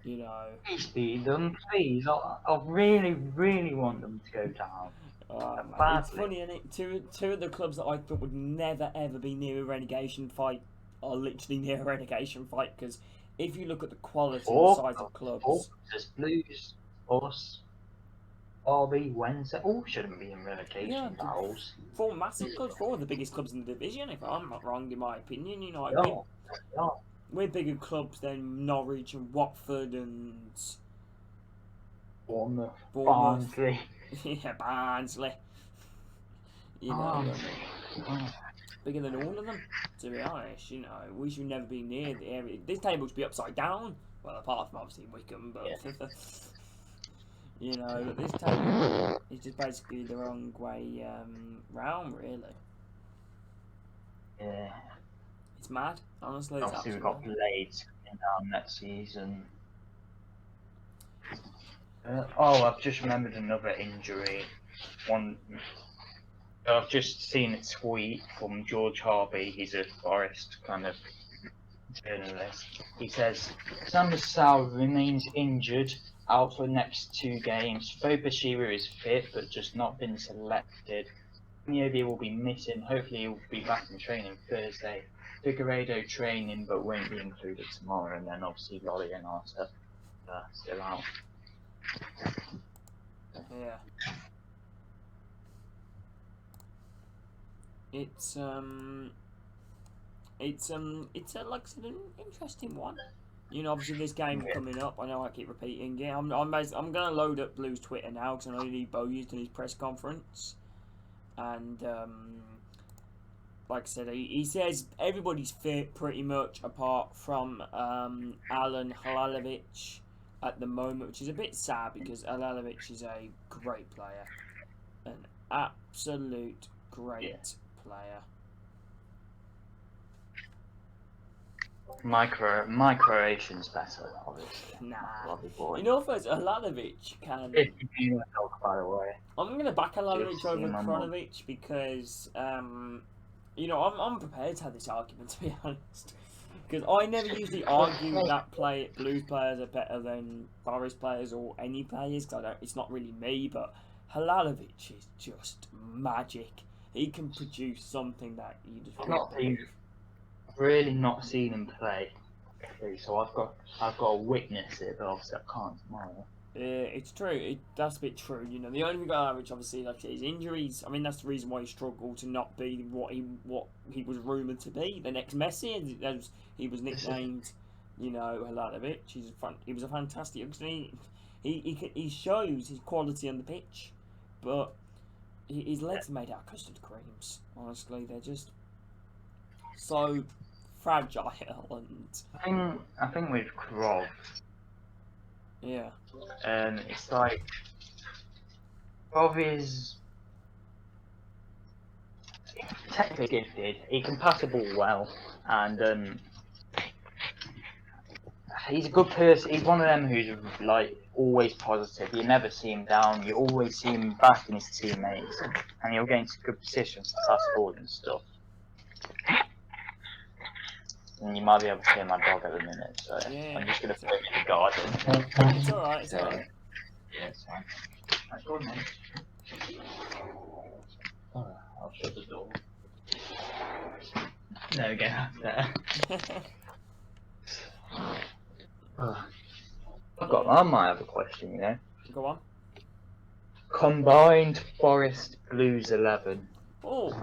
You know. Please beat them, please. I really, really want them to go down. It's funny, isn't it? Two of the clubs that I thought would never ever be near a relegation fight are literally near a relegation fight, because if you look at the quality and size of clubs, there's Blues, us, Derby, Wednesday, all shouldn't be in relegation battles. 4 massive clubs, 4 of the biggest clubs in the division, if I'm not wrong, in my opinion. You know, we're bigger clubs than Norwich and Watford and Bournemouth. Barnsley. Yeah, Barnsley. You know, bigger than all of them, to be honest. You know, we should never be near the area. This table should be upside down. Well, apart from obviously Wickham, but you know, this table is just basically the wrong way round, really. Yeah. It's mad, honestly. Obviously, we've got Blades coming down next season. I've just remembered another injury. I've just seen a tweet from George Harvey. He's a Forest kind of journalist. He says, Sander Sal remains injured, out for the next 2 games. Fo Bashira is fit, but just not been selected. Niobe will be missing. Hopefully he'll be back in training Thursday. Figueiredo training, but won't be included tomorrow. And then obviously Lolly and Arthur still out. Yeah. It's like I said, an interesting one. You know, obviously this game's coming up. I know I keep repeating it. I'm gonna load up Blue's Twitter now, because I know Lee Bo used in his press conference, and like I said, he says everybody's fit pretty much apart from Alan Halalovic at the moment, which is a bit sad because Halalovic is a great player, an absolute great player. My Croatian's better, obviously. Nah. In all fairness, Halalovic can. By the way, I'm gonna back Halalovic over Kronovic because you know, I'm prepared to have this argument, to be honest. Because I never usually argue that Blues players are better than Forest players or any players, because it's not really me, but Halalovic is just magic. He can produce something that you just can't believe. I've really not seen him play, so I've got to witness it, but obviously I can't tomorrow. It's true. That's a bit true. You know, the only thing about Halalovic, obviously, like his injuries. I mean, that's the reason why he struggled to not be what he was rumoured to be, the next Messi, and he was nicknamed, you know, Halalovic. He was a fantastic. He shows his quality on the pitch, but his legs are made out of custard creams. Honestly, they're just so fragile, and I think with Krov. Yeah. It's like Krov is technically gifted. He can pass the ball well, and he's a good person. He's one of them who's like always positive. You never see him down. You always see him backing his teammates, and he'll get into good positions to pass the ball and stuff. And you might be able to hear my dog at the minute, so I'm just going to put him in the garden. It's alright, it's alright. Yeah, it's fine. Right, go on then. I'll shut the door. There we go, there. I might have a question, you know. Go on. Combined Forest Blues 11. Oh,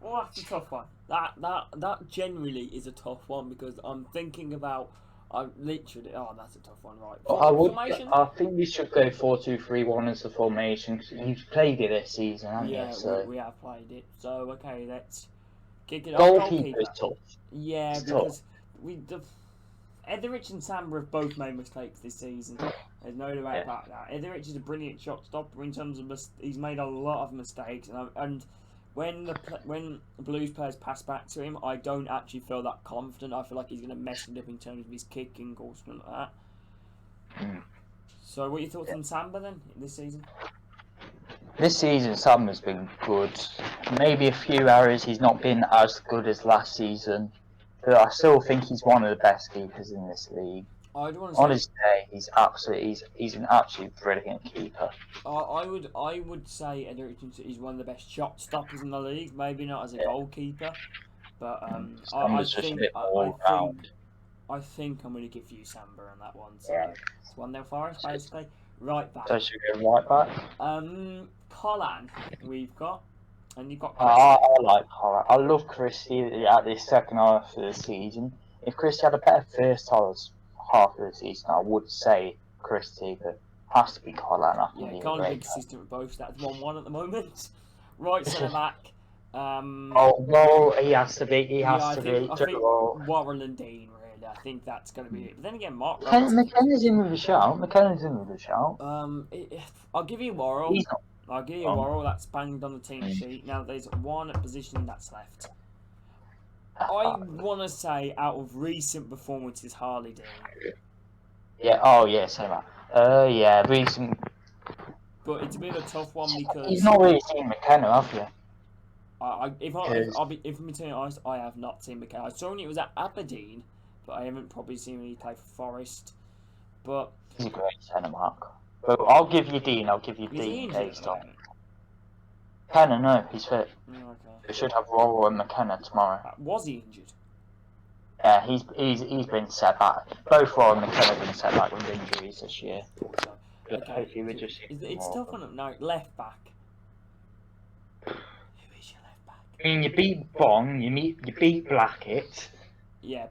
that's a tough one. That generally is a tough one because I'm thinking about. I literally. Oh, that's a tough one, right? Formation? I think we should go 4-2-3-1 as the formation because you've played it this season, haven't Yeah, you? So we have played it. So okay, let's kick it off. goalkeeper is tough. Yeah, It's because Etheridge and Samba have both made mistakes this season. There's no doubt about that. Etheridge is a brilliant shot stopper in terms of he's made a lot of mistakes, and when the Blues players pass back to him, I don't actually feel that confident. I feel like he's going to mess it up in terms of his kicking or something like that. Mm. So, what are your thoughts on Samba then this season? This season, Sam's been good. Maybe a few errors. He's not been as good as last season, but I still think he's one of the best keepers in this league. I don't want to On say. his day, he's an absolute brilliant keeper. I would say Etheridge is one of the best shot stoppers in the league. Maybe not as a goalkeeper, but I think I'm going to give you Samba on that one. So it's 1-0 Forest basically. Right back. So should we go right back? Collan, we've got, and you've got. I like Horror. I love Christie at this second half of the season. If Christie had a better first half of the season, I would say Christie, but has to be Collan. Yeah, can't be consistent with both. That's 1-1 at the moment. Right centre back. Well, he has to be. He has to be. I think Warren and Dean. Really, I think that's going to be it. But then again, Mark McKenna's in with a shout. I'll give you Worrell. He's not. I'll give you Worrell. That's banged on the team sheet. Now there's one position that's left. I want to say out of recent performances, Harley Dean. Yeah. Oh yeah. Same. Yeah. Recent. But it's a bit of a tough one because You've not really seen McKenna, have you? If I'm being honest, I have not seen McKenna. I saw when he was at Aberdeen, but I haven't probably seen when he played for Forest. But he's a great centre back. But I'll give you Dean. Is he injured at the moment? McKenna, no, he's fit. Okay. We should have Worrell and McKenna tomorrow. Was he injured? Yeah, he's been set back. Both Worrell and McKenna have been set back with injuries this year. So, okay. It's tough one. No, left back. Who is your left back? I mean, you beat Bong, you beat Blackett. Yeah,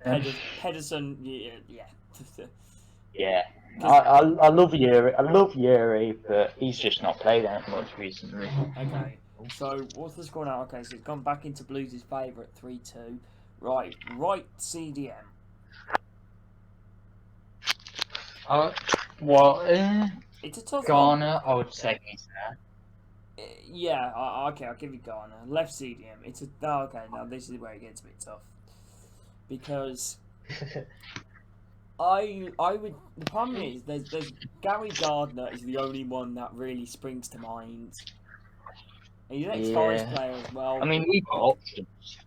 Pedersen. Yeah. Yeah. I love Yuri, but he's just not played that much recently. Okay, so what's the score now? Okay, so it's gone back into Blues' favour at 3-2. Right CDM. It's a tough Garner, I would say he's there. Yeah, okay, I'll give you Garner. Left CDM. Okay, now this is where it gets a bit tough. Because the problem is there's Gary Gardner is the only one that really springs to mind. He's an ex-Forest player as well. I mean, we've got options.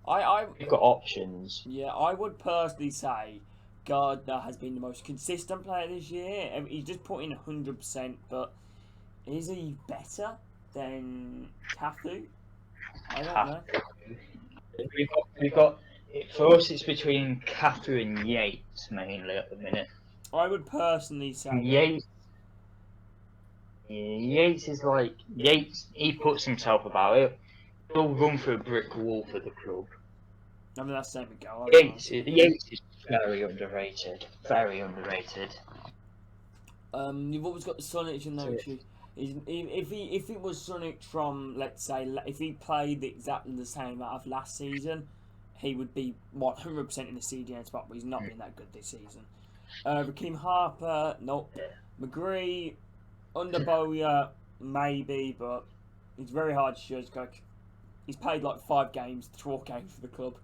We've got options. Yeah, I would personally say Gardner has been the most consistent player this year. I mean, he's just put in 100%, but is he better than Cafu? I don't know. We've got. For us, it's between Cafu and Yates mainly at the minute. I would personally say Yates. Yeah, Yates is like Yates. He puts himself about it. He'll run through a brick wall for the club. I mean, that's the same with Go. Yates is very underrated. Very underrated. You've always got the Sonic in there. If it was Sonic from, let's say, if he played exactly the same out of last season, he would be 100% in the CDN spot, but he's not been that good this season. Raheem Harper, nope. McGree, Underboya, maybe, but it's very hard to judge. He's played like 4 games for the club.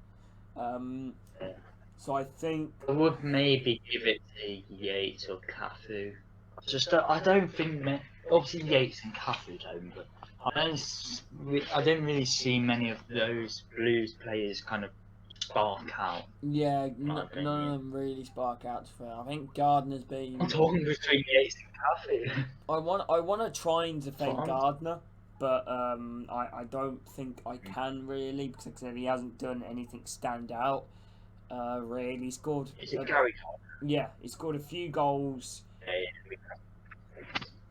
So I think I would maybe give it to Yates or Cafu. I don't think obviously Yates and Cafu don't, but I don't really see many of those Blues players kind of spark out. Yeah, none of them really spark out. I think Gardner's been. I'm talking between Yates and Cafu. I want to try and defend Gardner, but I don't think I can really because like I said, he hasn't done anything stand out. Really, he scored. Is it Gary? Yeah, he scored a few goals.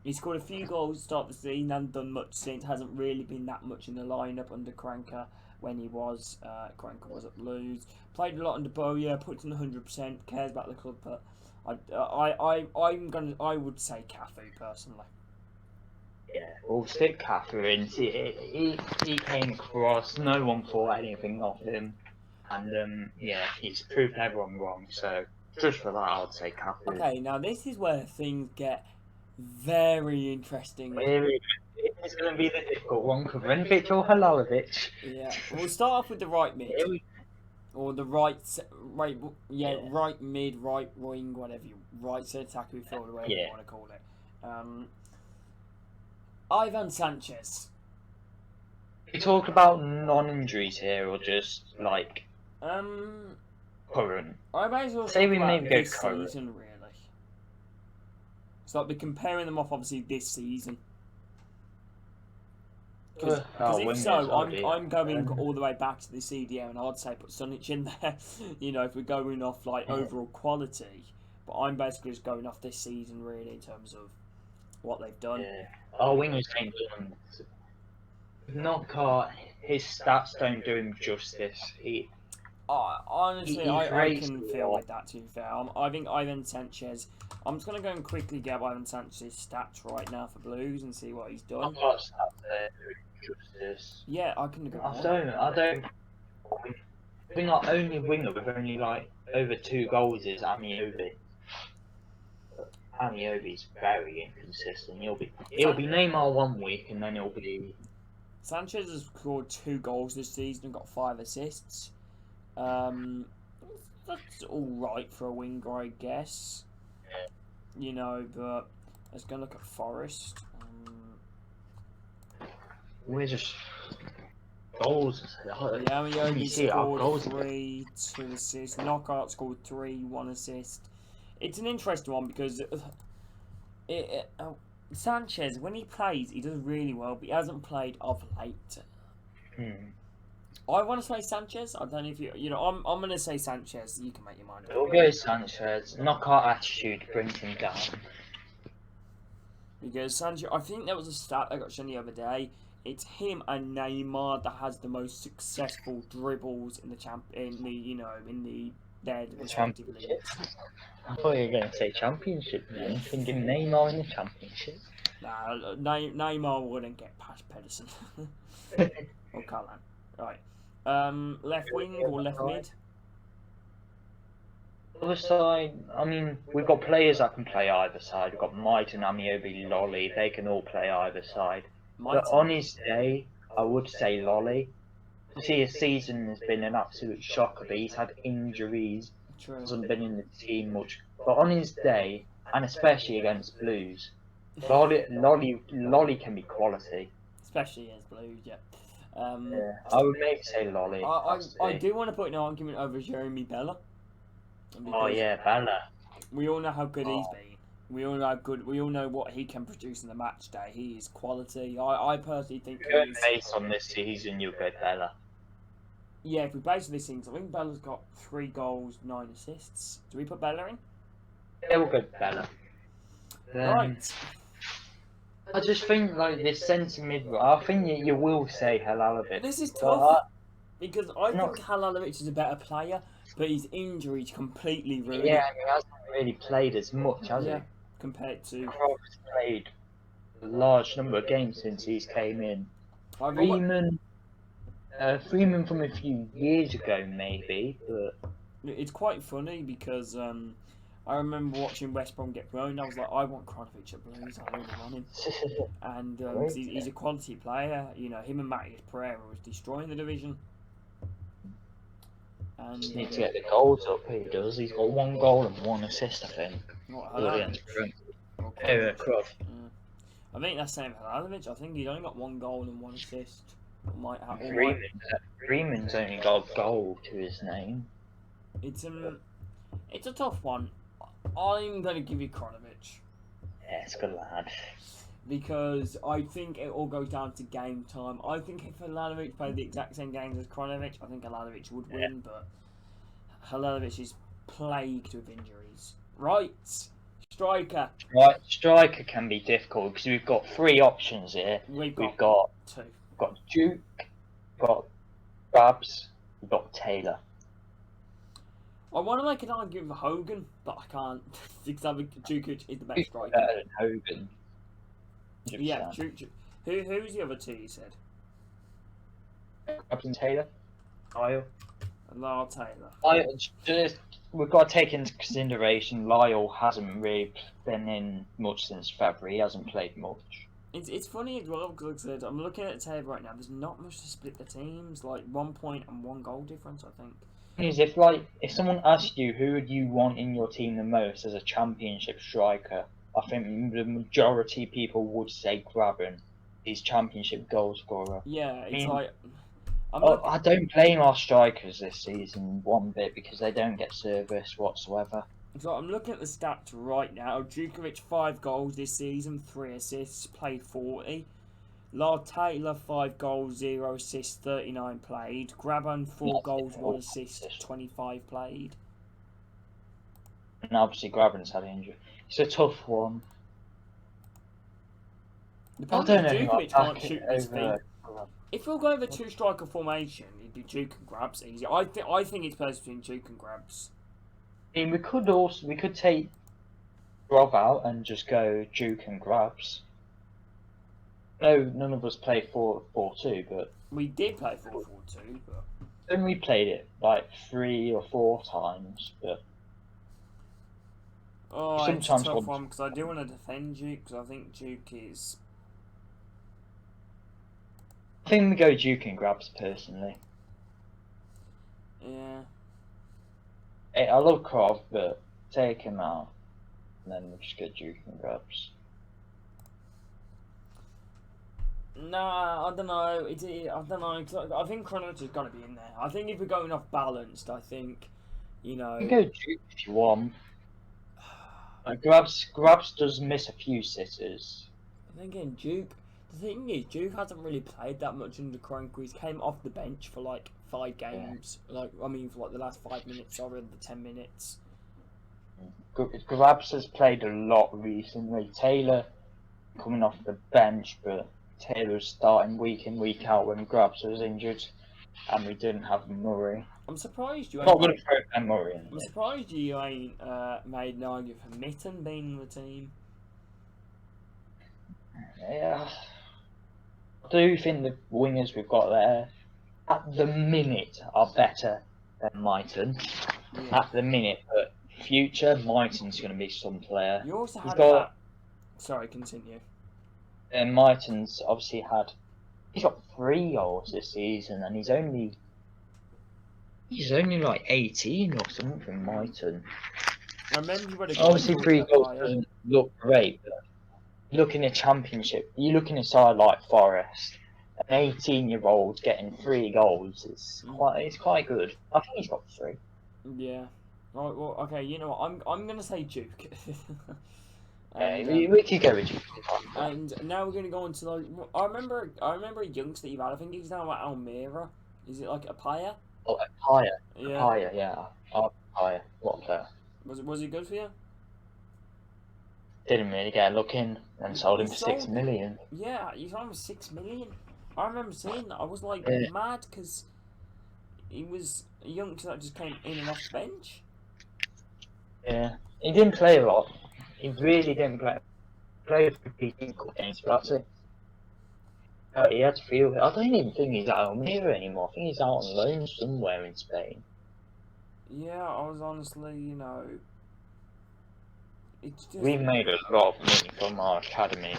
He scored a few goals to start the season, hasn't done much since, hasn't really been that much in the lineup under Cranker when he was, Cranker was at Blues. Played a lot under Bowyer, puts in 100%, cares about the club, but I would say Cafu personally. Yeah, we'll stick Catherine. He came across, no one thought anything of him. And yeah, he's proved everyone wrong, so just for that I'd say Catherine. Okay, now this is where things get very interesting. It's going to be the difficult one, Kovacevic or Halilovic. Yeah, we'll start off with the right mid. Or the right mid, right wing, whatever right centre attack, midfielder, whatever you want to call it. Ivan Sanchez. You talk about non-injuries here, or just like current? I may as well say we talk maybe about go this current. season, really. So we're comparing them off, obviously, this season. Because if so, I'm going all the way back to the CDM, and I'd say put Sunic in there. You know, if we're going off like overall quality, but I'm basically just going off this season really in terms of what they've done. Yeah. Our wingers ain't done. Knockout, his stats don't do him justice. Honestly, I can feel with that, to be fair. I think Ivan Sanchez... I'm just going to go and quickly get Ivan Sanchez's stats right now for Blues and see what he's done. Knockout stats there do him justice. Yeah, I can agree. I don't... I think our only winger with only like over 2 goals is Amiobi. Amiobi's very inconsistent. He'll be Neymar one week and then he'll be... Sanchez has scored 2 goals this season and got 5 assists. That's alright for a winger, I guess. You know, but let's go look at Forest. We're just... Goals. Yeah, he scored 3, 2 assists. Knockout scored 3, 1 assist. It's an interesting one because Sanchez, when he plays, he does really well, but he hasn't played of late. I want to say Sanchez. I don't know if you know. I'm going to say Sanchez. You can make your mind up. We'll go Sanchez. Knockout attitude brings him down. Because Sanchez, I think there was a stat I got shown the other day. It's him and Neymar that has the most successful dribbles in the their respective leagues. I thought you were going to say championship, man. I'm thinking Neymar in the championship. Nah, Neymar wouldn't get past Pedersen. Or Callan. Right. Left wing or left mid? Other side, I mean, we've got players that can play either side. We've got Might and Amiobi, Lolly. They can all play either side. But on his day, I would say Lolly. See, his season has been an absolute shocker, but he's had injuries. True. Hasn't been in the team much. But on his day, and especially against Blues, Lolly can be quality. Especially against Blues, yeah. Yeah, I would maybe say Lolly. I do want to put an argument over Jeremy Bella. Oh yeah, Bella. We all know how good he's been. We all know what he can produce in the match day. He is quality. I personally think. Based on this season, you'll go Bella. Yeah, if we base on this season, I think Bella's got 3 goals, 9 assists. Do we put Bella in? Yeah, we'll go Bella. Right. I just think like this centre mid. I think you will say Halilovic. This is tough because I think Halilovic is a better player, but his injuries completely ruined. Yeah, he hasn't really played as much, has he? Compared to. Crofts played a large number of games since he's came in. Freeman from a few years ago, maybe, but it's quite funny because I remember watching West Brom get promoted. I was like, I want Kronovic at Blues. I really want him, and he's a quality player. You know, him and Matheus Pereira was destroying the division. And just need to get the goals up. He does. He's got 1 goal and 1 assist, I think. Croft. I think that's the same for Halilovic. I think he's only got 1 goal and 1 assist. Freeman's only got a goal to his name. It's a tough one. I'm going to give you Kronovic. Yeah, it's a good lad. Because I think it all goes down to game time. I think if Halilovic played the exact same games as Kronovic, I think Halilovic would win, but Halilovic is plagued with injuries. Right. Striker. Right, striker can be difficult because we've got three options here. We've We've got got two. Duke, we've got Babs, we've got Taylor. I want to make an argument for Hogan, but I can't because I think Djukic is the best striker. Better than Hogan. 100%. Yeah, Djukic. Who's the other two you said? Babs and Taylor. Lyle. Lyle Taylor. We've got to take into consideration Lyle hasn't really been in much since February. He hasn't played much. It's funny as well because like I said, I'm looking at the table right now. There's not much to split the teams. Like 1 point and 1 goal difference, I think. If someone asked you who would you want in your team the most as a championship striker, I think the majority of people would say Graben. He's championship goal scorer. Yeah, it's like. I don't blame our strikers this season one bit because they don't get service whatsoever. So I'm looking at the stats right now. Djukic 5 goals this season, 3 assists, played 40. Lyle Taylor 5 goals, 0 assists, 39 played. Graben 4 goals, 1 assist, 25 played. And obviously Graben's had injury. It's a tough one. The problem is Djukic can't shoot his feet. over. If we'll go over 2 striker formation, it'd be Duke and Grabs easy. I think it's best between Duke and Grabs. I mean, we could take Rob out and just go Duke and Grabs. No, none of us play 4-4-2, but We did play 4-4-2, but then we played it like 3 or 4 times. But it's a tough one because I do want to defend Duke because I think Duke is. I think we go Duke and Grabs personally. Yeah. I love Krov, but take him out, and then we'll just get Duke and Grabs. Nah, I don't know. I don't know. 'Cause I think Chronometer's got to be in there. I think if we're going off balanced, I think, you know. You can go Duke if you want. Grabs does miss a few sitters. I think in Duke. The thing is, Duke hasn't really played that much under Kroenke. He's came off the bench for like 5 games. Yeah. For like the last 5 minutes or the 10 minutes. Grabs has played a lot recently. Taylor coming off the bench, but Taylor's starting week in, week out when Grabs was injured, and we didn't have Murray. I'm surprised you. Not going to throw Ben Murray in. I'm surprised you ain't made an argument for Mitten being in the team. Yeah. I do think the wingers we've got there, at the minute, are better than Mighton. Yeah. At the minute, but future, Mighton's going to be some player. You also had Sorry, continue. And Mighton's obviously he's got 3 goals this season, and he's only like 18 or something from Mighton. I remember you would have obviously 3 goals doesn't look great, but look in the championship, you look in a side like Forest, an 18-year-old getting 3 goals, it's quite good. I think he's got 3. Yeah. Right, well, okay, you know what, I'm going to say Duke. We could go with Duke. And now we're going to go into, like, I remember a youngster you've had, I think he's now at Almira. Is it like Apaya? Oh, Apaya. Yeah. Apaya, yeah. Apaya, what a player. Was he good for you? Didn't really get a look in and sold him for 6 million. Yeah, you sold him for 6 million. I remember seeing that. I was like mad because he was a youngster that just came in and off the bench. Yeah, he didn't play a lot. He really didn't play. Played for decent games, but that's it. He had to feel. I don't even think he's at Almira anymore. I think he's out on loan somewhere in Spain. Yeah, I was honestly, you know. It's just... We've made a lot of money from our academy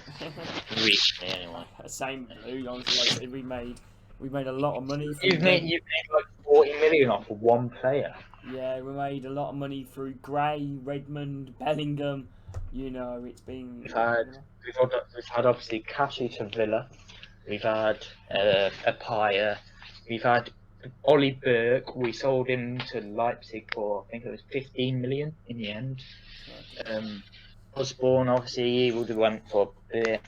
recently, anyway. Same blue, honestly. Like, we made a lot of money. You've made like 40 million off of 1 player. Yeah, we made a lot of money through Gray, Redmond, Bellingham. You know, it's been. We've had obviously Cashy to Villa. We've had Apaya. We've had Ollie Burke. We sold him to Leipzig for I think it was 15 million in the end. Osborne obviously he would have went for a bit.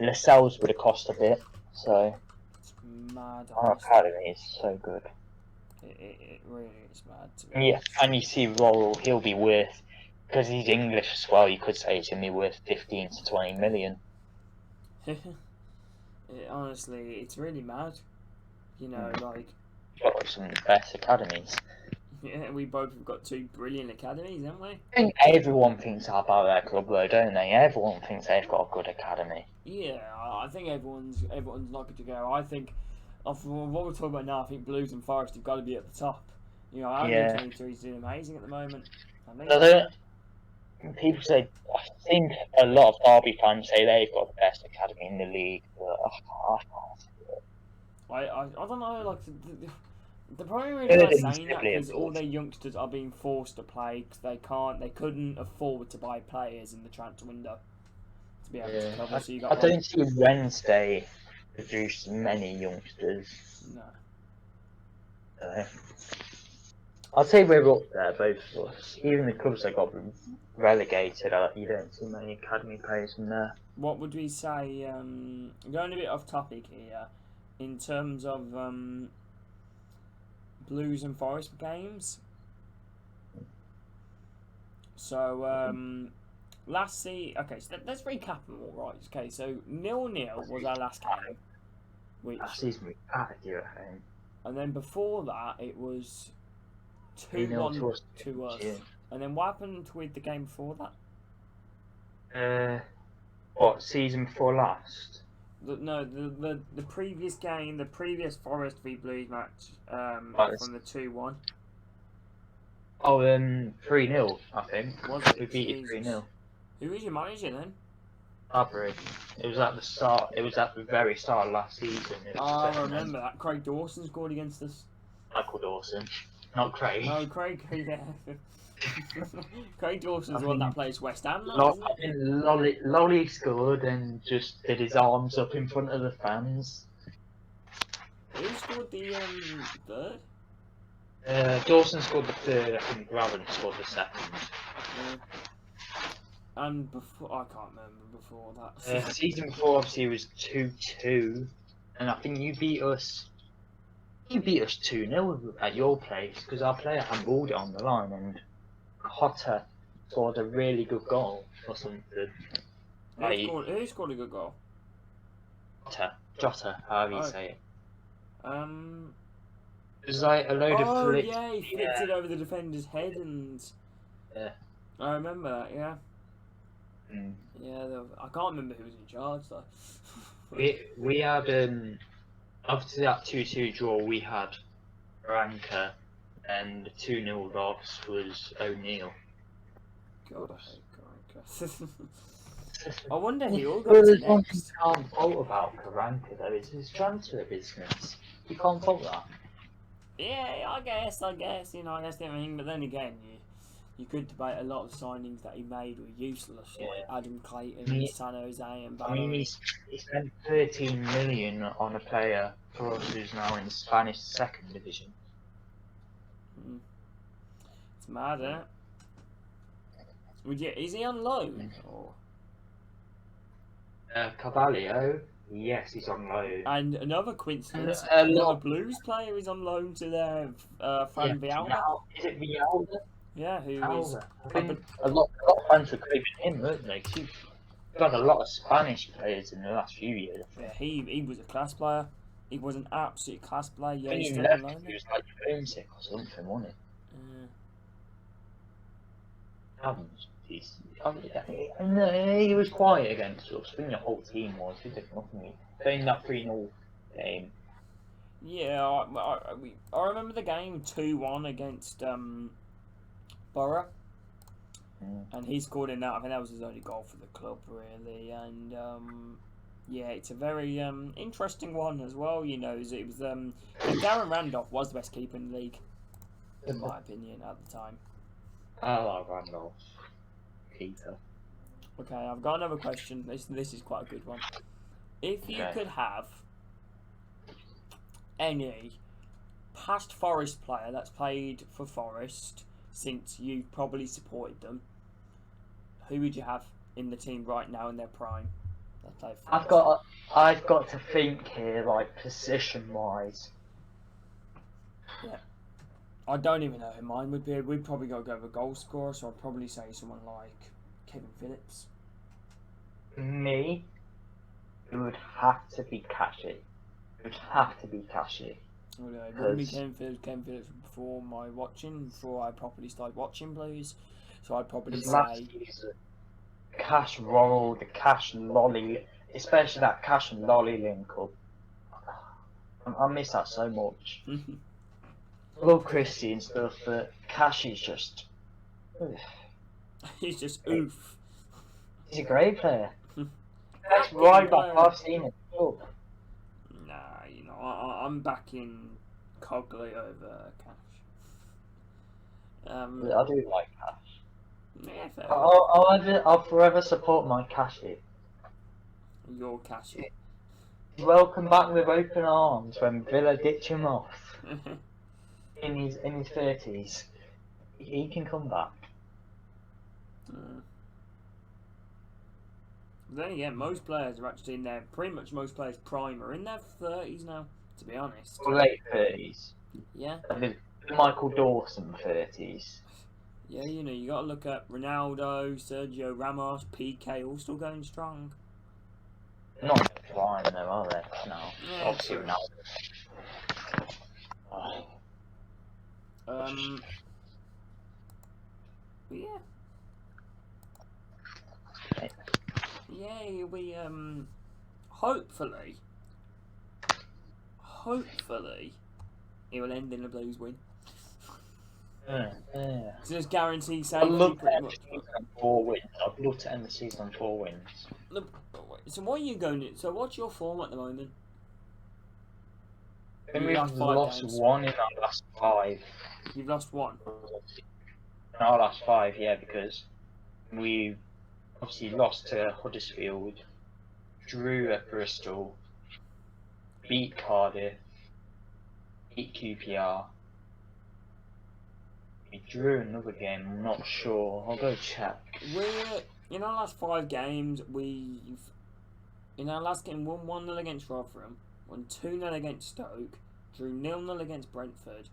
Lascelles would have cost a bit. So it's mad. Our academy is so good. It really is mad. Yeah, and you see Worrell, he'll be worth because he's English as well, you could say it's going to be worth 15 to 20 million. Honestly, it's really mad. You know, like, Got some best academies. yeah, we both have got 2 brilliant academies, haven't we? I think everyone thinks that about their club, though, don't they? Everyone thinks they've got a good academy. Yeah, I think everyone's not good to go. I think, from what we're talking about now, I think Blues and Forest have got to be at the top. You know, Yeah. Under-23 is doing amazing at the moment. I think. I don't, people say, I think a lot of Derby fans say they've got the best academy in the league, but I can't see it. I don't know, like, the problem is Third not in saying that Sibley, because all their youngsters are being forced to play because they couldn't afford to buy players in the transfer window to be able to cover. So you got I don't see Wednesday produce many youngsters. no. I'd say we're up there, both of us. Even the clubs that got relegated, you don't see many academy players in there. What would we say? Going a bit off topic here, in terms of Blues and Forest games. So last okay, so let's recap them all, right? Okay, so 0-0 was our last game, Last season we battered you at home. And then before that it was 2-0 to us. And then what happened with the game before that? What, season before last? The previous game, the previous Forest v Blues match, from the 2-1. Oh, 3-0, I think. Was it? We beat you 3-0. Who was your manager then? Fabry. It was at the start. It was at the very start of last season. I remember that. Craig Dawson scored against us. Michael Dawson, not Craig. No, Craig. Yeah. Craig Dawson's the one that plays West Ham now, Lolly scored and just did his arms up in front of the fans. Who scored the third? Dawson scored the third. I think Raven scored the second. Yeah. And before, I can't remember before that. Season before, obviously, was 2-2, and I think you beat us. You beat us 2-0 at your place because our player handballed it on the line, and Cotter scored a really good goal or something. Who scored a good goal? Jota, however you say it. It was like a load of flicks. Yeah, he flicked it over the defender's head, and yeah, I remember that. Yeah. Mm. Yeah, I can't remember who was in charge though. we had after that 2-2 draw, we had Ranker, and the 2-0 loss was O'Neill. God, I hate Karanka. I wonder who Well, there's got one thing next. you can't fault about Karanka though, is his transfer business. You can't fault that. Yeah, I guess, you know, that's everything, but then again, you could debate a lot of signings that he made were useless, like Adam Clayton, San Jose, and Barry. I mean, he spent 13 million on a player for us who's now in the Spanish second division. It's mad, isn't it? Is he on loan? Or? Carvalho, yes, he's on loan. And another coincidence, another Blues player is on loan to their Fran Vialda. Is it Vialda? Yeah, who is? A lot of fans were craving him, weren't they? He's got a lot of Spanish players in the last few years. Yeah, he was a class player. He was an absolute class player. Yeah, When he's he still left, on loan. he was like homesick or something, wasn't he? He was quiet against us. I think the whole team was. He did nothing. Playing that 3-0 game. Yeah, I remember the game 2-1 against Borough, and he scored in that. I think that was his only goal for the club, really. And yeah, it's a very interesting one as well. You know, it was Darren Randolph was the best keeper in the league, in my opinion, at the time. I like Randolph. Keeper. Okay, I've got another question. This is quite a good one. If you could have any past Forest player that's played for Forest since you've probably supported them, who would you have in the team right now in their prime? I've got to think here, like position wise. Yeah. I don't even know who mine would be. We'd probably got to go with a goal scorer, so I'd probably say someone like Kevin Phillips. Me, it would have to be Cashy. It would have to be Cashy. Well, it wouldn't be Kevin Phillips. Kevin Phillips before I properly started watching Blues. So I'd probably Last say season, Cash roll, the Cash lolly, especially that Cash and lolly link up. I miss that so much. Love Christie and stuff, but Cash is just. he's just oof. He's a great player. That's right back. I've seen it. Oh. Nah, I'm backing Cogley over Cash. I do like Cash. Yeah, fair. I'll forever support my Cashy. Your Cashy. Welcome back with open arms when Villa ditch him off in his 30s. He can come back. Then again, most players are actually in their most players' prime are in their 30s now. To be honest. Late 30s. Yeah. Michael Dawson 30s. Yeah, you got to look at Ronaldo, Sergio Ramos, PK, all still going strong. Not in the prime though, are they? No. Yeah, Obviously true. Ronaldo. Yeah. Yeah, we hopefully it will end in a Blues win. Yeah. So just guarantee I'd safety love to pretty end the much. season on 4 wins. I'd love to end the season on 4 wins. So what are you going to? So what's your form at the moment? And we've lost games. 1 in our last 5. You've lost 1. In our last 5, yeah, because we obviously lost to Huddersfield, drew at Bristol, beat Cardiff, beat QPR. We drew another game, I'm not sure. I'll go check. In our last 5 games, in our last game, won 1-0 against Rotherham, won 2-0 against Stoke, drew 0-0 against Brentford,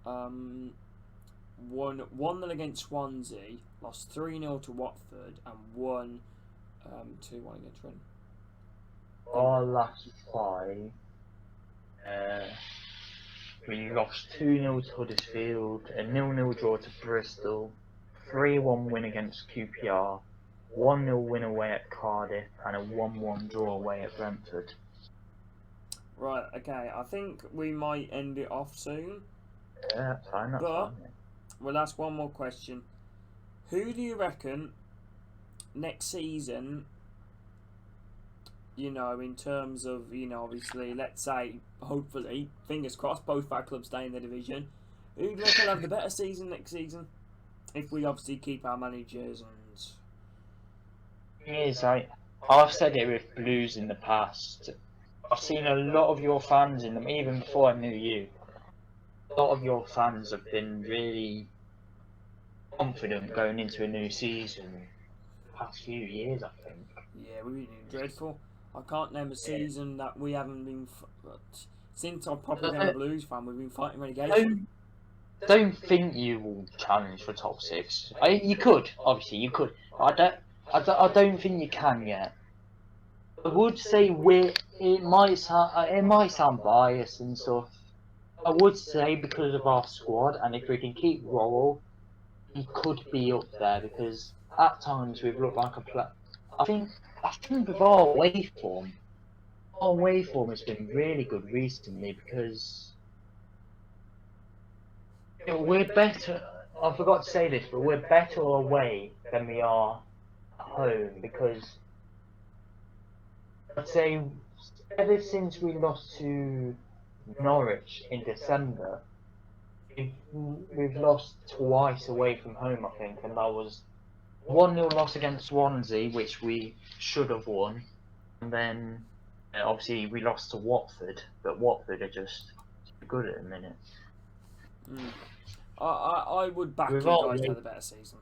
won 1-0 against Swansea, lost 3-0 to Watford, and won 2-1 against Reading. Our last 5, we lost 2-0 to Huddersfield, a 0-0 draw to Bristol, 3-1 win against QPR, 1-0 win away at Cardiff, and a 1-1 draw away at Brentford. Right, okay, I think we might end it off soon. Yeah, that's fine, that's fine. We'll ask one more question. Who do you reckon next season, in terms of, obviously, let's say, hopefully, fingers crossed, both our clubs stay in the division. Who do you reckon will have the better season next season? If we obviously keep our managers and... I've said it with Blues in the past. I've seen a lot of your fans in them, even before I knew you. A lot of your fans have been really confident going into a new season. The past few years, I think. Yeah, we've been dreadful. I can't name a season that we haven't been... Since I've probably been a Blues fan, we've been fighting relegation. Don't think you will challenge for top 6. You could, obviously, you could. I don't think you can yet. I would say it might sound biased and stuff. I would say because of our squad, and if we can keep Worrell, he could be up there because at times we've looked like a play. I think with our waveform has been really good recently because we're better. I forgot to say this, but we're better away than we are at home because I'd say ever since we lost to Norwich in December, we've lost twice away from home, I think, and that was 1-0 loss against Swansea, which we should have won, and then obviously we lost to Watford, but Watford are just good at the minute. I would back you guys to have a better season.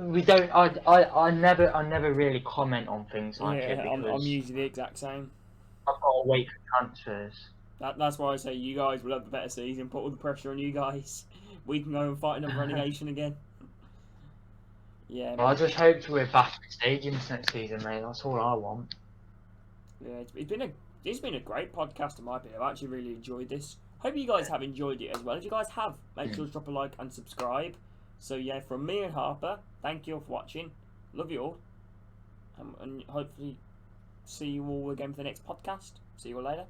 We don't. I never really comment on things like it because I'm usually the exact same. I've got to wait for transfers. That's why I say you guys will have the better season. Put all the pressure on you guys. We can go and fight another relegation again. Yeah. Well, I just hope we're back in stadiums next season, mate. That's all I want. Yeah, it's been a great podcast in my opinion. I've actually really enjoyed this. Hope you guys have enjoyed it as well. If you guys have, make sure to drop a like and subscribe. So yeah, from me and Harper, thank you all for watching. Love you all, and hopefully see you all again for the next podcast. See you all later.